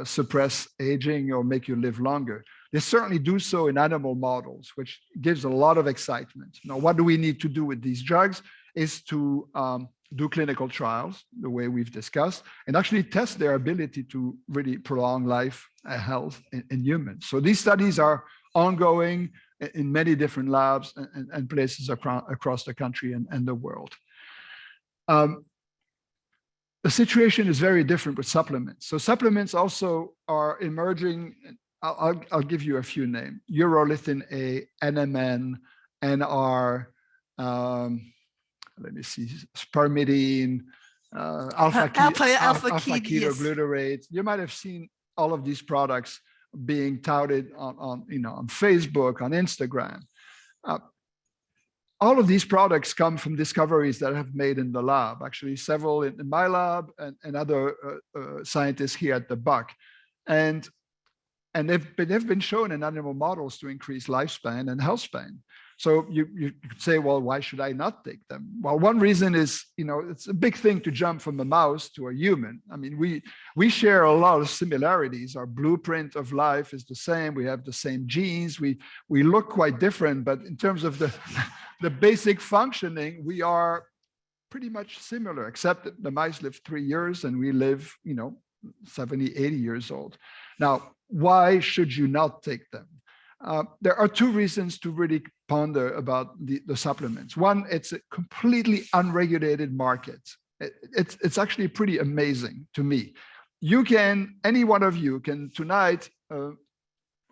suppress aging or make you live longer. They certainly do so in animal models, which gives a lot of excitement. Now, what do we need to do with these drugs is to do clinical trials, the way we've discussed, and actually test their ability to really prolong life and health in humans. So these studies are ongoing in many different labs and places across the country and the world. The situation is very different with supplements. So supplements also are emerging. I'll give you a few names: urolithin A, NMN, NR, let me see, spermidine, alpha ketoglutarate. You might have seen all of these products being touted on Facebook, on Instagram. All of these products come from discoveries that I've made in the lab, actually several in my lab and other scientists here at the Buck. And they've been shown in animal models to increase lifespan and health span. So you could say, well, why should I not take them? Well, one reason is, it's a big thing to jump from a mouse to a human. I mean, we share a lot of similarities. Our blueprint of life is the same. We have the same genes. We look quite different, but in terms of the basic functioning, we are pretty much similar, except that the mice live 3 years and we live, 70, 80 years old. Now, why should you not take them? There are two reasons to really ponder about the supplements. One, it's a completely unregulated market. It's actually pretty amazing to me. Any one of you can tonight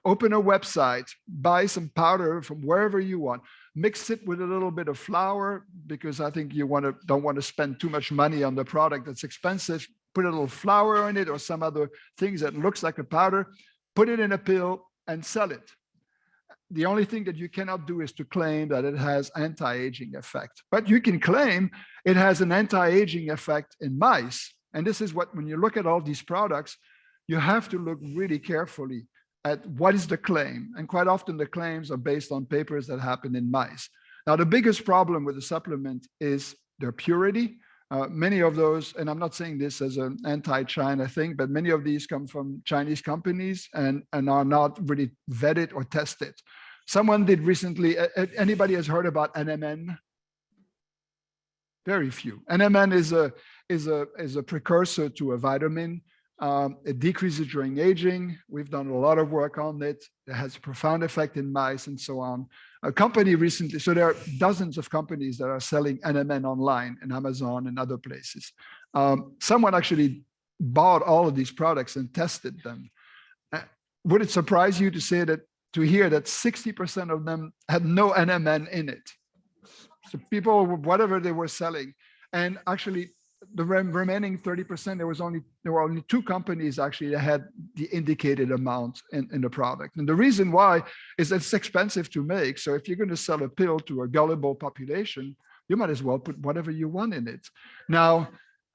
open a website, buy some powder from wherever you want, mix it with a little bit of flour, because I think you don't want to spend too much money on the product that's expensive. Put a little flour in it or some other things that looks like a powder, put it in a pill and sell it. The only thing that you cannot do is to claim that it has anti-aging effect, but you can claim it has an anti-aging effect in mice. And this is when you look at all these products, you have to look really carefully at what is the claim. And quite often the claims are based on papers that happen in mice. Now, the biggest problem with the supplement is their purity. Many of those, and I'm not saying this as an anti-China thing, but many of these come from Chinese companies and are not really vetted or tested. Someone did recently, anybody has heard about NMN? Very few. NMN is a precursor to a vitamin. It decreases during aging. We've done a lot of work on it. It has a profound effect in mice and so on. A company recently, so there are dozens of companies that are selling NMN online in Amazon and other places. Someone actually bought all of these products and tested them. Would it surprise you to hear that 60% of them had no NMN in it? So people, whatever they were selling, and actually the remaining 30%, there were only 2 companies actually that had the indicated amount in the product. And the reason why is it's expensive to make. So if you're going to sell a pill to a gullible population, you might as well put whatever you want in it. Now,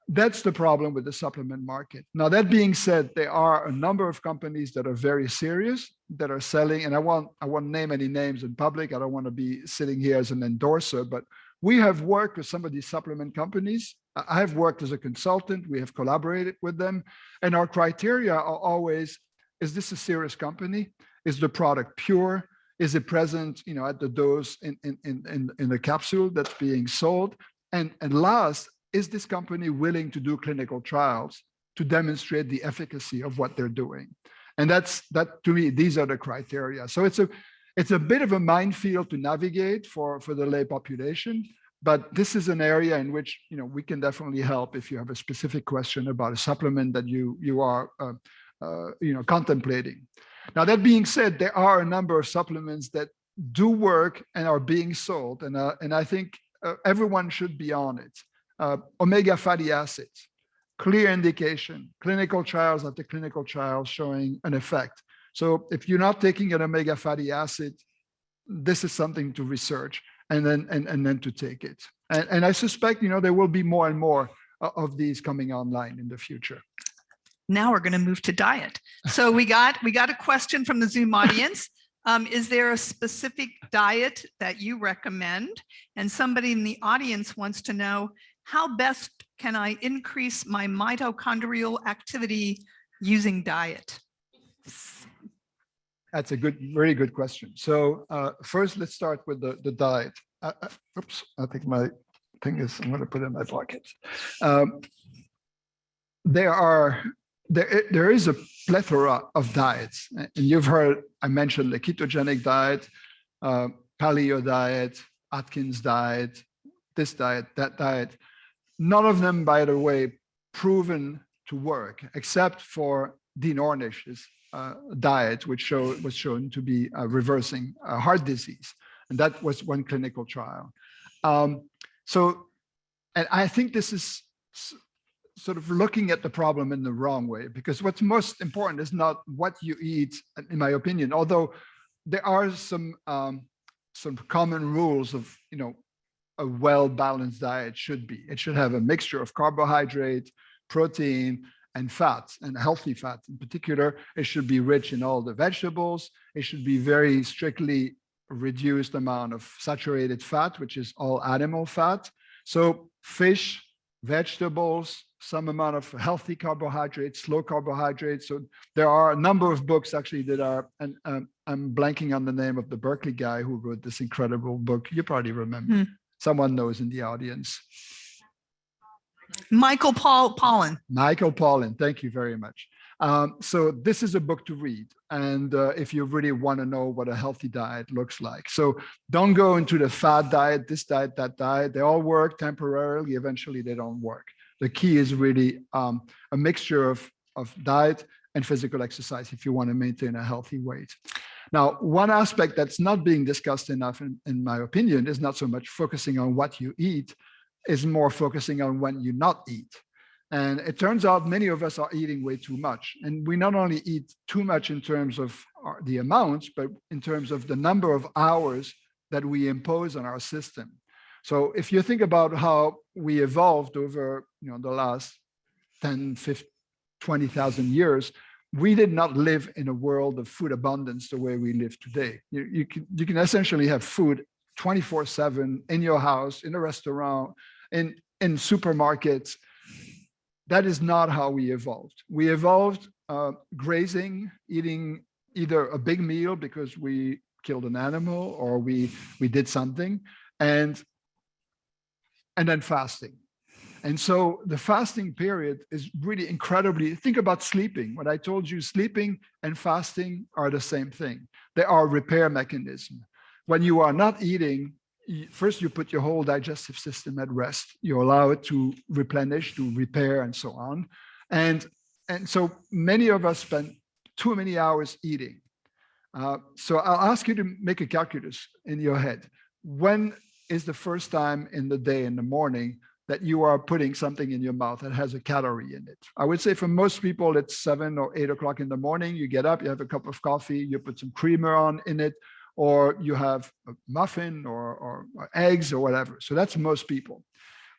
that's the problem with the supplement market. Now, that being said, there are a number of companies that are very serious that are selling, and I won't name any names in public. I don't want to be sitting here as an endorser, but we have worked with some of these supplement companies. I have worked as a consultant. We have collaborated with them. And our criteria are always, is this a serious company? Is the product pure? Is it present, at the dose in the capsule that's being sold? And last, is this company willing to do clinical trials to demonstrate the efficacy of what they're doing? And that to me, these are the criteria. So it's a bit of a minefield to navigate for the lay population, but this is an area in which we can definitely help if you have a specific question about a supplement that you are contemplating. Now, that being said, there are a number of supplements that do work and are being sold, and I think everyone should be on it. Omega fatty acids, clear indication, clinical trials after clinical trials showing an effect. So if you're not taking an omega fatty acid, this is something to research and then to take it. And I suspect, there will be more and more of these coming online in the future. Now we're going to move to diet. So we got a question from the Zoom audience. Is there a specific diet that you recommend? And somebody in the audience wants to know, how best can I increase my mitochondrial activity using diet? That's a very good question. So first, let's start with the diet. Oops, I think my thing is, I'm going to put it in my pocket. There is a plethora of diets. And you've heard, I mentioned the ketogenic diet, paleo diet, Atkins diet, this diet, that diet. None of them, by the way, proven to work, except for Dean Ornish's diet, which was shown to be reversing heart disease. And that was one clinical trial. And I think this is sort of looking at the problem in the wrong way, because what's most important is not what you eat, in my opinion, although there are some common rules of, a well-balanced diet should be. It should have a mixture of carbohydrate, protein, and fat, and healthy fat in particular. It should be rich in all the vegetables. It should be very strictly reduced amount of saturated fat, which is all animal fat. So fish, vegetables, some amount of healthy carbohydrates, slow carbohydrates. So there are a number of books actually that are, and I'm blanking on the name of the Berkeley guy who wrote this incredible book. You probably remember. Someone knows in the audience. Michael Pollan. Michael Pollan, thank you very much. So this is a book to read. And if you really want to know what a healthy diet looks like. So don't go into the fad diet, this diet, that diet. They all work temporarily. Eventually, they don't work. The key is really a mixture of diet and physical exercise if you want to maintain a healthy weight. Now, one aspect that's not being discussed enough, in my opinion, is not so much focusing on what you eat, is more focusing on when you not eat. And it turns out many of us are eating way too much. And we not only eat too much in terms of the amounts, but in terms of the number of hours that we impose on our system. So if you think about how we evolved over the last 10, 15, 20,000 years, we did not live in a world of food abundance the way we live today. You can essentially have food 24/7 in your house, in a restaurant, in supermarkets. That is not how we evolved. We evolved grazing, eating either a big meal because we killed an animal or we did something, and then fasting. And so the fasting period is really incredibly, think about sleeping. When I told you sleeping and fasting are the same thing. They are repair mechanism. When you are not eating, first you put your whole digestive system at rest. You allow it to replenish, to repair, and so on. And so many of us spend too many hours eating. So I'll ask you to make a calculus in your head. When is the first time in the day, in the morning, that you are putting something in your mouth that has a calorie in it? I would say for most people, it's 7 or 8 o'clock in the morning. You get up, you have a cup of coffee, you put some creamer in it, or you have a muffin or eggs or whatever. So that's most people.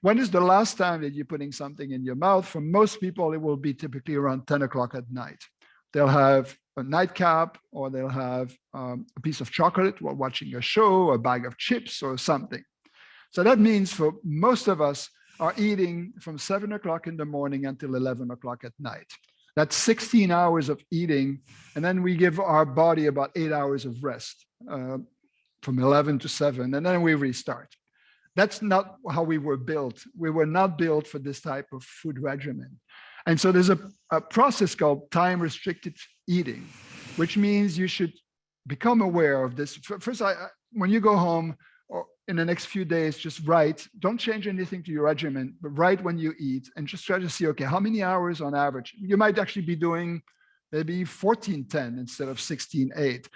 When is the last time that you're putting something in your mouth? For most people, it will be typically around 10 o'clock at night. They'll have a nightcap, or they'll have a piece of chocolate while watching a show, a bag of chips or something. So that means for most of us are eating from 7 o'clock in the morning until 11 o'clock at night. That's 16 hours of eating. And then we give our body about 8 hours of rest from 11 to 7, and then we restart. That's not how we were built. We were not built for this type of food regimen. And so there's a process called time-restricted eating, which means you should become aware of this. First, when you go home, or in the next few days, just write, don't change anything to your regimen, but write when you eat and just try to see, okay, how many hours on average? You might actually be doing maybe 14:10 instead of 16:8.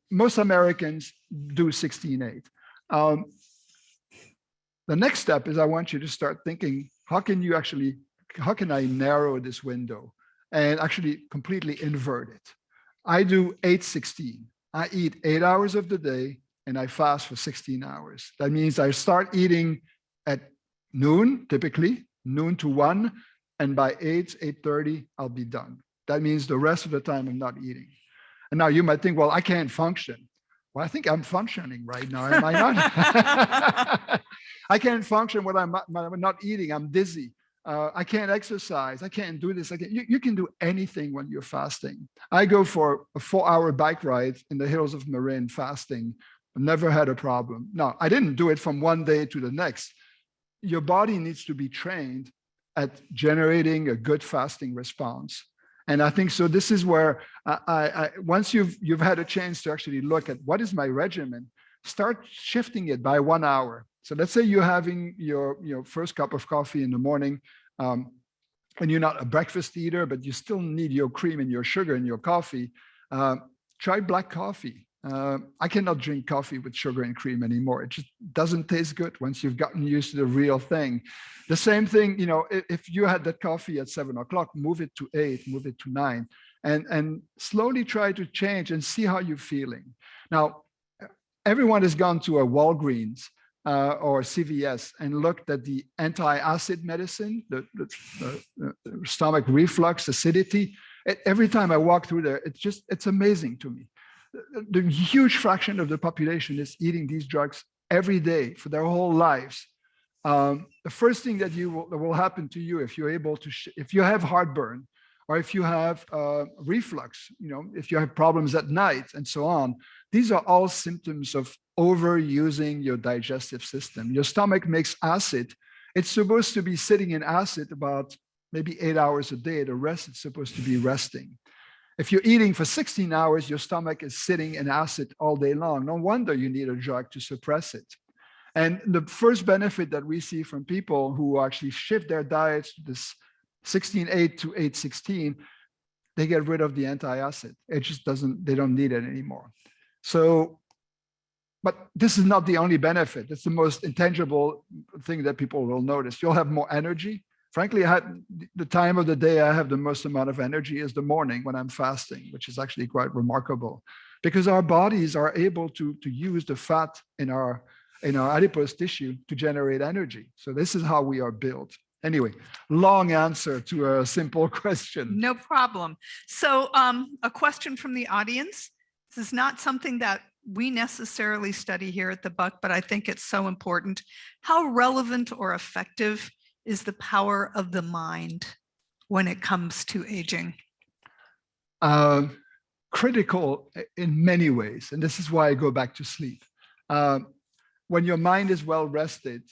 Most Americans do 16:8. The next step is I want you to start thinking, how can I narrow this window and actually completely invert it? I do 8:16. I eat 8 hours of the day and I fast for 16 hours. That means I start eating at noon, typically, noon to 1, and by 8:30, I'll be done. That means the rest of the time I'm not eating. And now you might think, well, I can't function. Well, I think I'm functioning right now, am I not? I can't function when I'm not eating. I'm dizzy. I can't exercise. I can't do this. You can do anything when you're fasting. I go for a 4-hour bike ride in the hills of Marin fasting. I've never had a problem. No, I didn't do it from one day to the next. Your body needs to be trained at generating a good fasting response. And I think so. This is where once you've had a chance to actually look at what is my regimen, start shifting it by 1 hour. So let's say you're having your first cup of coffee in the morning, and you're not a breakfast eater, but you still need your cream and your sugar in your coffee. Try black coffee. I cannot drink coffee with sugar and cream anymore. It just doesn't taste good once you've gotten used to the real thing. The same thing, if you had that coffee at 7 o'clock, move it to 8, move it to 9, and slowly try to change and see how you're feeling. Now, everyone has gone to a Walgreens or CVS and looked at the anti-acid medicine, the stomach reflux, acidity. Every time I walk through there, it's amazing to me. The huge fraction of the population is eating these drugs every day for their whole lives. The first thing that will happen to you if you're able to, if you have heartburn, or if you have reflux, if you have problems at night and so on, these are all symptoms of overusing your digestive system. Your stomach makes acid. It's supposed to be sitting in acid about maybe 8 hours a day. The rest it's supposed to be resting. If you're eating for 16 hours, your stomach is sitting in acid all day long. No wonder you need a drug to suppress it. And the first benefit that we see from people who actually shift their diets to this 16:8 to 8:16, they get rid of the anti-acid. It just they don't need it anymore. So, but this is not the only benefit. It's the most intangible thing that people will notice. You'll have more energy. Frankly, the time of the day I have the most amount of energy is the morning when I'm fasting, which is actually quite remarkable, because our bodies are able to use the fat in our adipose tissue to generate energy. So this is how we are built. Anyway, long answer to a simple question. No problem. So a question from the audience. This is not something that we necessarily study here at the Buck, but I think it's so important. How relevant or effective is the power of the mind when it comes to aging? Critical in many ways. And this is why I go back to sleep. When your mind is well rested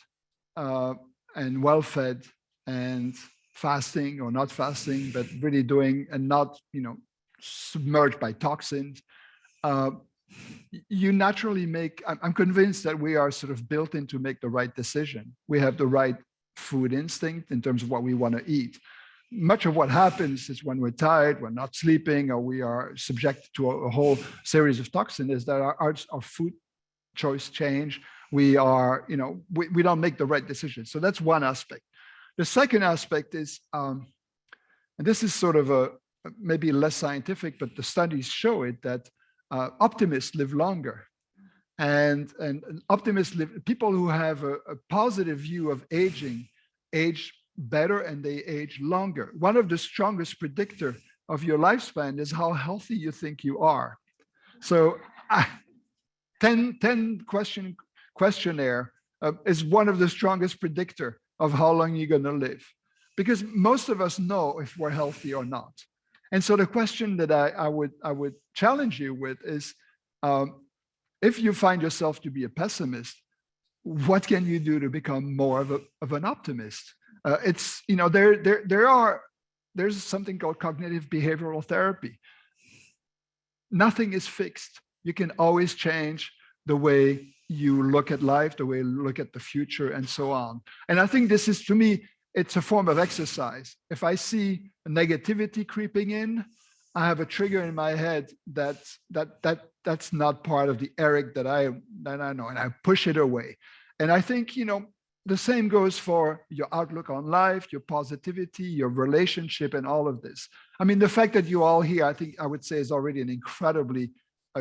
and well fed and fasting or not fasting, but really doing and not, submerged by toxins, you naturally make, I'm convinced that we are sort of built in to make the right decision. We have the right food instinct in terms of what we want to eat. Much of what happens is when we're tired, we're not sleeping, or we are subjected to a whole series of toxins, is that our food choice change. We are, we don't make the right decisions. So that's one aspect. The second aspect is, and this is sort of maybe less scientific, but the studies show it, that optimists live longer. And optimists live, people who have a positive view of aging age better and they age longer. One of the strongest predictor of your lifespan is how healthy you think you are. So 10 question questionnaire is one of the strongest predictor of how long you're going to live, because most of us know if we're healthy or not. And so the question that I would challenge you with is, if you find yourself to be a pessimist, what can you do to become more of an optimist? It's, there's something called cognitive behavioral therapy. Nothing is fixed. You can always change the way you look at life, the way you look at the future, and so on. And I think this is, to me, it's a form of exercise. If I see negativity creeping in, I have a trigger in my head that's not part of the Eric that I know, and I push it away. And I think, the same goes for your outlook on life, your positivity, your relationship, and all of this. I mean, the fact that you're all here, I think I would say is already an incredibly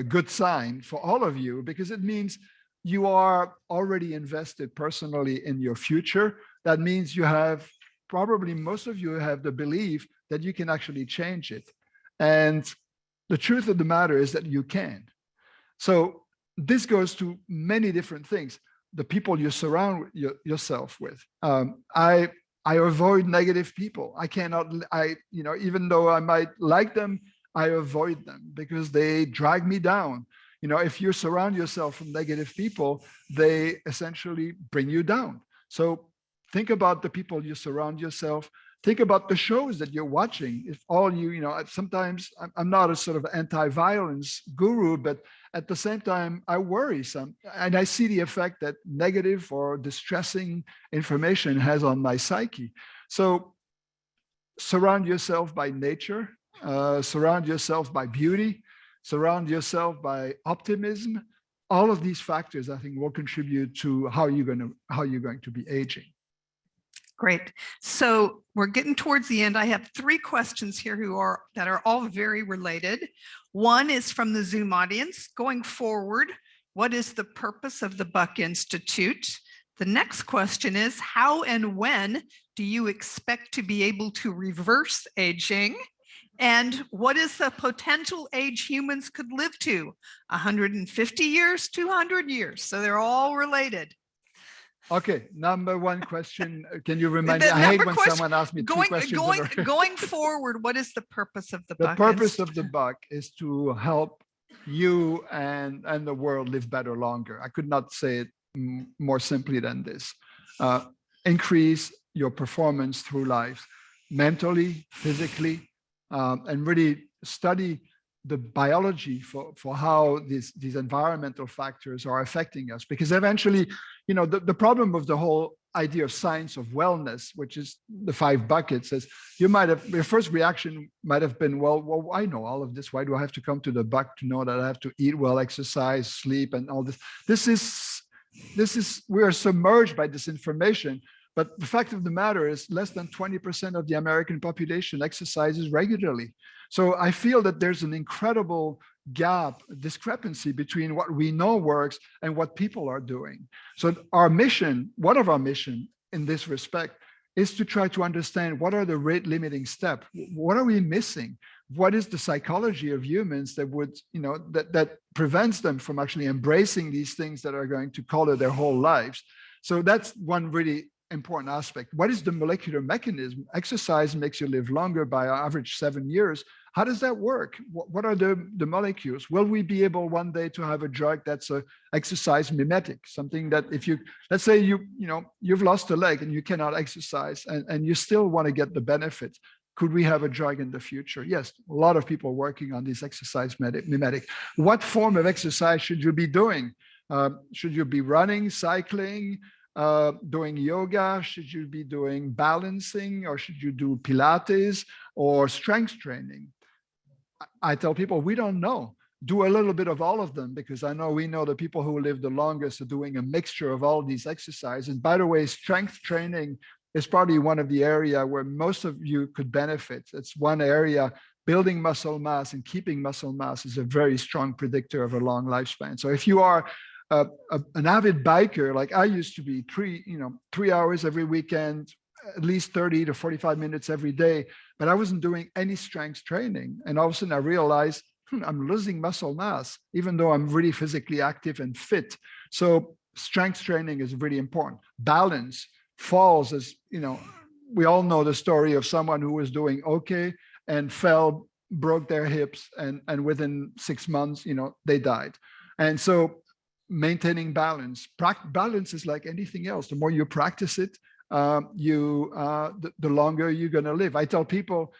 good sign for all of you, because it means you are already invested personally in your future. That means you have, probably most of you have the belief that you can actually change it. And the truth of the matter is that you can. So this goes to many different things. The people you surround yourself with. I avoid negative people. I cannot, even though I might like them, I avoid them because they drag me down. If you surround yourself with negative people, they essentially bring you down. So think about the people you surround yourself. Think about the shows that you're watching. If all sometimes I'm not a sort of anti-violence guru, but at the same time, I worry and I see the effect that negative or distressing information has on my psyche. So surround yourself by nature, surround yourself by beauty, surround yourself by optimism. All of these factors, I think, will contribute to how you're going to be aging. Great. So we're getting towards the end. I have 3 questions here that are all very related. One is from the Zoom audience. Going forward, what is the purpose of the Buck Institute? The next question is, how and when do you expect to be able to reverse aging? And what is the potential age humans could live to? 150 years, 200 years. So they're all related. Okay, number 1 question. Can you remind me? I hate when someone asks me 2 questions. Going forward, what is the purpose of the Buck? The purpose of the Buck is to help you and the world live better longer. I could not say it more simply than this. Increase your performance through life, mentally, physically, and really study the biology for how these environmental factors are affecting us. Because eventually, the problem of the whole idea of science of wellness, which is the 5 buckets, is your first reaction might have been, well, I know all of this. Why do I have to come to the Buck to know that I have to eat well, exercise, sleep, and all this? We are submerged by this information. But the fact of the matter is less than 20% of the American population exercises regularly. So I feel that there's an incredible discrepancy between what we know works and what people are doing. So one of our mission in this respect is to try to understand what are the rate limiting steps. What are we missing? What is the psychology of humans that would, that prevents them from actually embracing these things that are going to color their whole lives? So that's one really important aspect. What is the molecular mechanism? Exercise makes you live longer by average 7 years. How does that work? What are the molecules? Will we be able one day to have a drug that's a exercise mimetic? Something that if let's say you've lost a leg and you cannot exercise and you still want to get the benefit. Could we have a drug in the future? Yes, a lot of people working on this exercise mimetic. What form of exercise should you be doing? Should you be running, cycling, doing yoga? Should you be doing balancing, or should you do Pilates or strength training? I tell people, we don't know. Do a little bit of all of them, because we know the people who live the longest are doing a mixture of all these exercises. By the way, strength training is probably one of the area where most of you could benefit. It's one area. Building muscle mass and keeping muscle mass is a very strong predictor of a long lifespan. So if you are an avid biker, like I used to be, 3 hours every weekend, at least 30 to 45 minutes every day, but I wasn't doing any strength training. And all of a sudden I realized I'm losing muscle mass, even though I'm really physically active and fit. So strength training is really important. Balance, falls, as we all know the story of someone who was doing okay and fell, broke their hips, and within 6 months, they died. And so maintaining balance. Balance is like anything else. The more you practice it, the longer you're going to live. I tell people,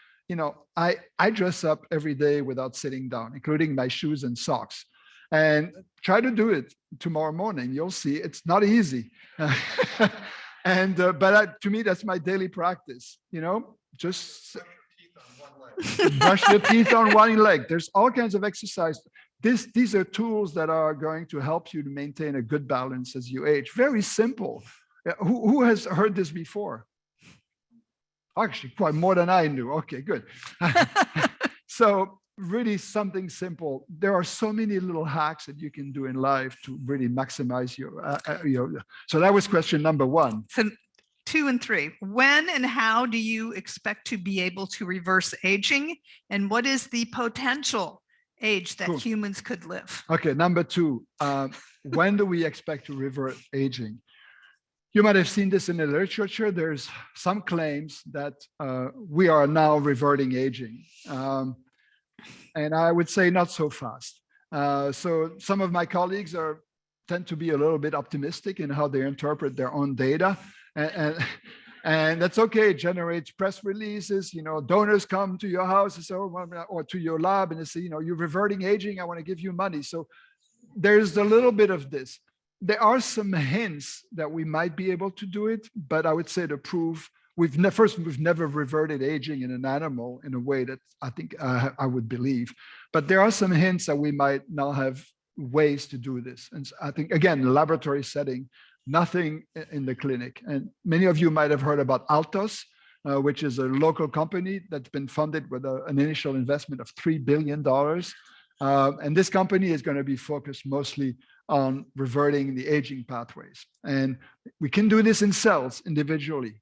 I dress up every day without sitting down, including my shoes and socks. And try to do it tomorrow morning. You'll see it's not easy. But to me, that's my daily practice. Just brush your teeth on one leg. There's all kinds of exercise. These are tools that are going to help you to maintain a good balance as you age. Very simple. Who has heard this before? Actually, quite more than I knew. Okay, good. So really something simple. There are so many little hacks that you can do in life to really maximize your. So that was question number one. So 2 and 3, when and how do you expect to be able to reverse aging? And what is the potential age that Cool. humans could live? Okay, number 2, when do we expect to revert aging? You might have seen this in the literature. There's some claims that we are now reverting aging. And I would say not so fast. So some of my colleagues tend to be a little bit optimistic in how they interpret their own data. And that's okay. It generates press releases. Donors come to your house and say, or to your lab, and they say, you're reverting aging. I want to give you money. So there's a little bit of this. There are some hints that we might be able to do it, but I would say the proof, we've never reverted aging in an animal in a way that I think I would believe. But there are some hints that we might now have ways to do this. And I think, again, laboratory setting, nothing in the clinic. And many of you might have heard about Altos, which is a local company that's been funded with an initial investment of $3 billion. And this company is going to be focused mostly on reverting the aging pathways. And we can do this in cells individually,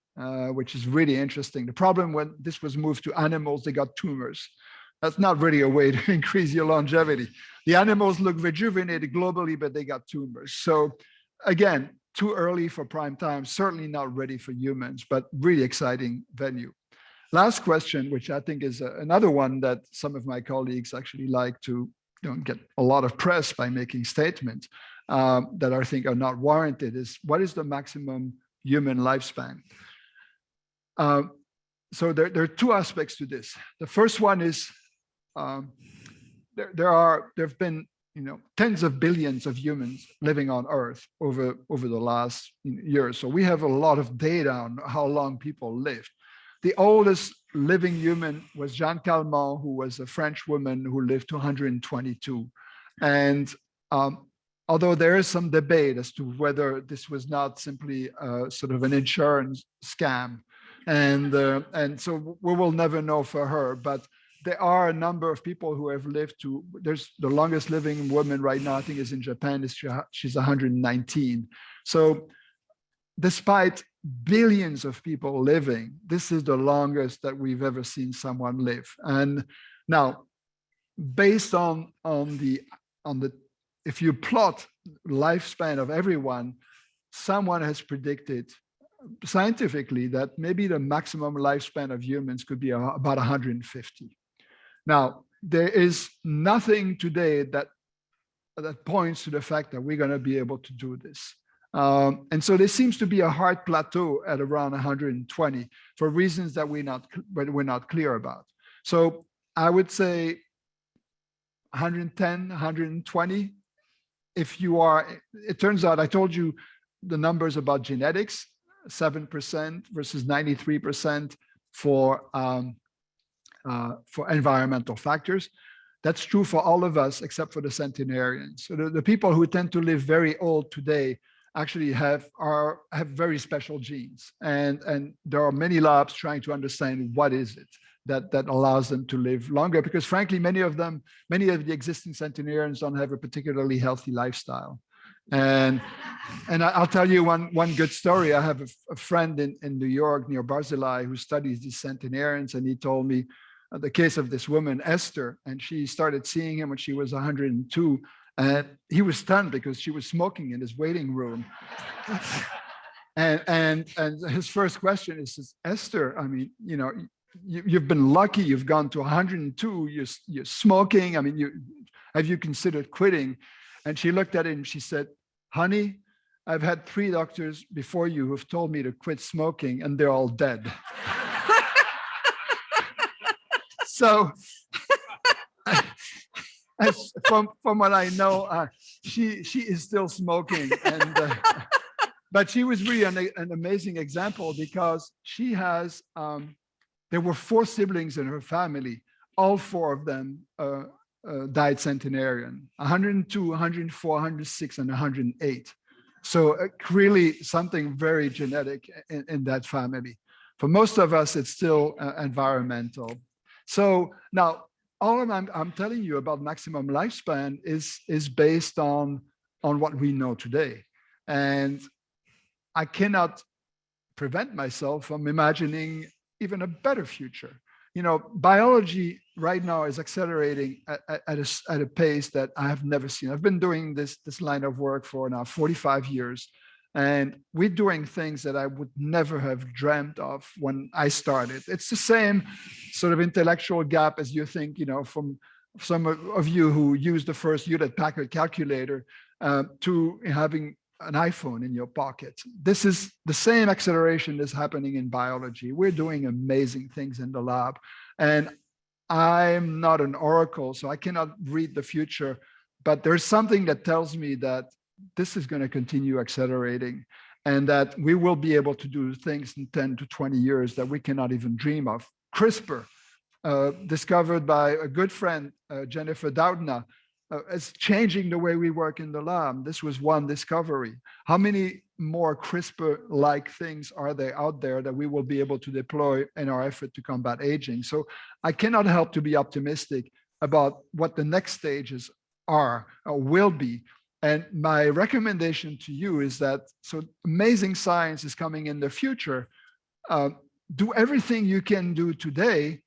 which is really interesting. The problem when this was moved to animals, they got tumors. That's not really a way to increase your longevity. The animals look rejuvenated globally, but they got tumors. So again, too early for prime time, certainly not ready for humans, but really exciting venue. Last question, which I think is another one that some of my colleagues actually like to get a lot of press by making statements that I think are not warranted, is what is the maximum human lifespan? So there are 2 aspects to this. The first one is there have been tens of billions of humans living on Earth over the last years. So we have a lot of data on how long people lived. The oldest living human was Jeanne Calment, who was a French woman who lived to 122. And although there is some debate as to whether this was not simply sort of an insurance scam, and so we will never know for her, but there are a number of people who have lived to, there's the longest living woman right now, I think is in Japan, she's 119. So despite billions of people living, this is the longest that we've ever seen someone live. And now, based on the if you plot lifespan of everyone, someone has predicted scientifically that maybe the maximum lifespan of humans could be about 150. Now, there is nothing today that points to the fact that we're going to be able to do this. And so there seems to be a hard plateau at around 120 for reasons that we're not clear about. So I would say 110, 120. If you are, it turns out I told you the numbers about genetics, 7% versus 93% for environmental factors. That's true for all of us except for the centenarians. So the people who tend to live very old today actually have very special genes, and there are many labs trying to understand what is it that allows them to live longer, because frankly many of the existing centenarians don't have a particularly healthy lifestyle. And I'll tell you one good story. I have a friend in New York near Barzilai who studies these centenarians, and he told me the case of this woman Esther, and she started seeing him when she was 102. And he was stunned because she was smoking in his waiting room. and his first question is, Esther, I mean, you've been lucky. You've gone to 102. You're smoking. I mean, have you considered quitting? And she looked at it and she said, honey, I've had 3 doctors before you who've told me to quit smoking, and they're all dead. So from what I know, she is still smoking, but she was really an amazing example, because she has there were 4 siblings in her family. All 4 of them died centenarian: 102, 104, 106, and 108. So really something very genetic in that family. For most of us, it's still environmental. So now, all I'm telling you about maximum lifespan is based on what we know today. And I cannot prevent myself from imagining even a better future. Biology right now is accelerating at a pace that I have never seen. I've been doing this line of work for now 45 years, and we're doing things that I would never have dreamt of when I started. It's the same sort of intellectual gap as you think, from some of you who used the first Hewlett-Packard calculator to having an iPhone in your pocket. This is the same acceleration that's happening in biology. We're doing amazing things in the lab. And I'm not an oracle, so I cannot read the future, but there's something that tells me that this is going to continue accelerating and that we will be able to do things in 10 to 20 years that we cannot even dream of. CRISPR, discovered by a good friend, Jennifer Doudna, is changing the way we work in the lab. This was one discovery. How many more CRISPR-like things are there out there that we will be able to deploy in our effort to combat aging? So I cannot help to be optimistic about what the next stages are or will be. And my recommendation to you is that, so amazing science is coming in the future. Do everything you can do today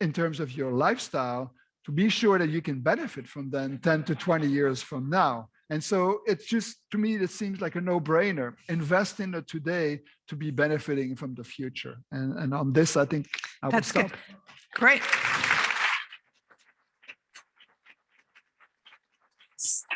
in terms of your lifestyle to be sure that you can benefit from them 10 to 20 years from now. And so it's just, to me, it seems like a no-brainer. Invest in it today to be benefiting from the future. And on this, I think I will stop. Good. Great.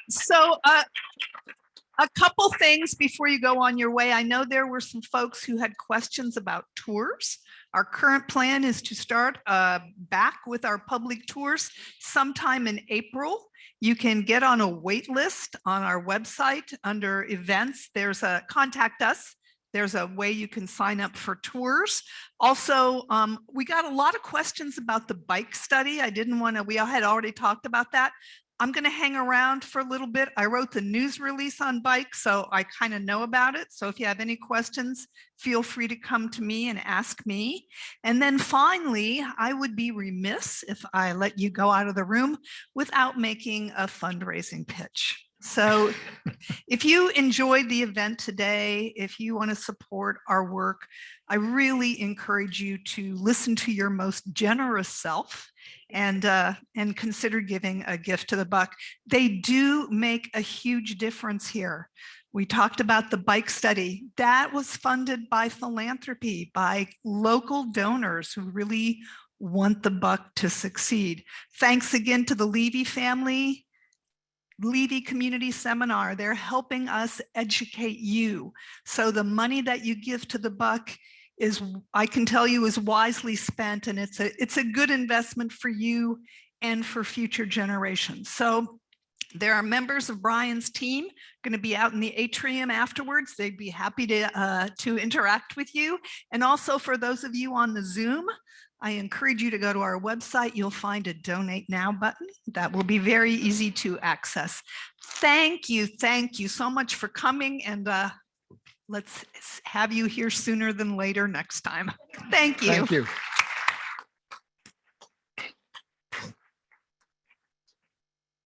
So a couple things before you go on your way. I know there were some folks who had questions about tours. Our current plan is to start back with our public tours sometime in April. You can get on a wait list on our website under events. There's a contact us. There's a way you can sign up for tours. Also, we got a lot of questions about the bike study. We all had already talked about that. I'm going to hang around for a little bit. I wrote the news release on bikes, so I kind of know about it. So if you have any questions, feel free to come to me and ask me. And then finally, I would be remiss if I let you go out of the room without making a fundraising pitch. So if you enjoyed the event today, if you want to support our work, I really encourage you to listen to your most generous self and consider giving a gift to the buck. They do make a huge difference here. We talked about the bike study. That was funded by philanthropy, by local donors who really want the buck to succeed. Thanks again to the Levy family. Levy Community Seminar, they're helping us educate you. So the money that you give to the buck is, I can tell you, is wisely spent, and it's a good investment for you and for future generations. So there are members of Brian's team going to be out in the atrium afterwards. They'd be happy to interact with you. And also for those of you on the Zoom, I encourage you to go to our website. You'll find a donate now button that will be very easy to access. Thank you so much for coming, and let's have you here sooner than later next time. Thank you. Thank you.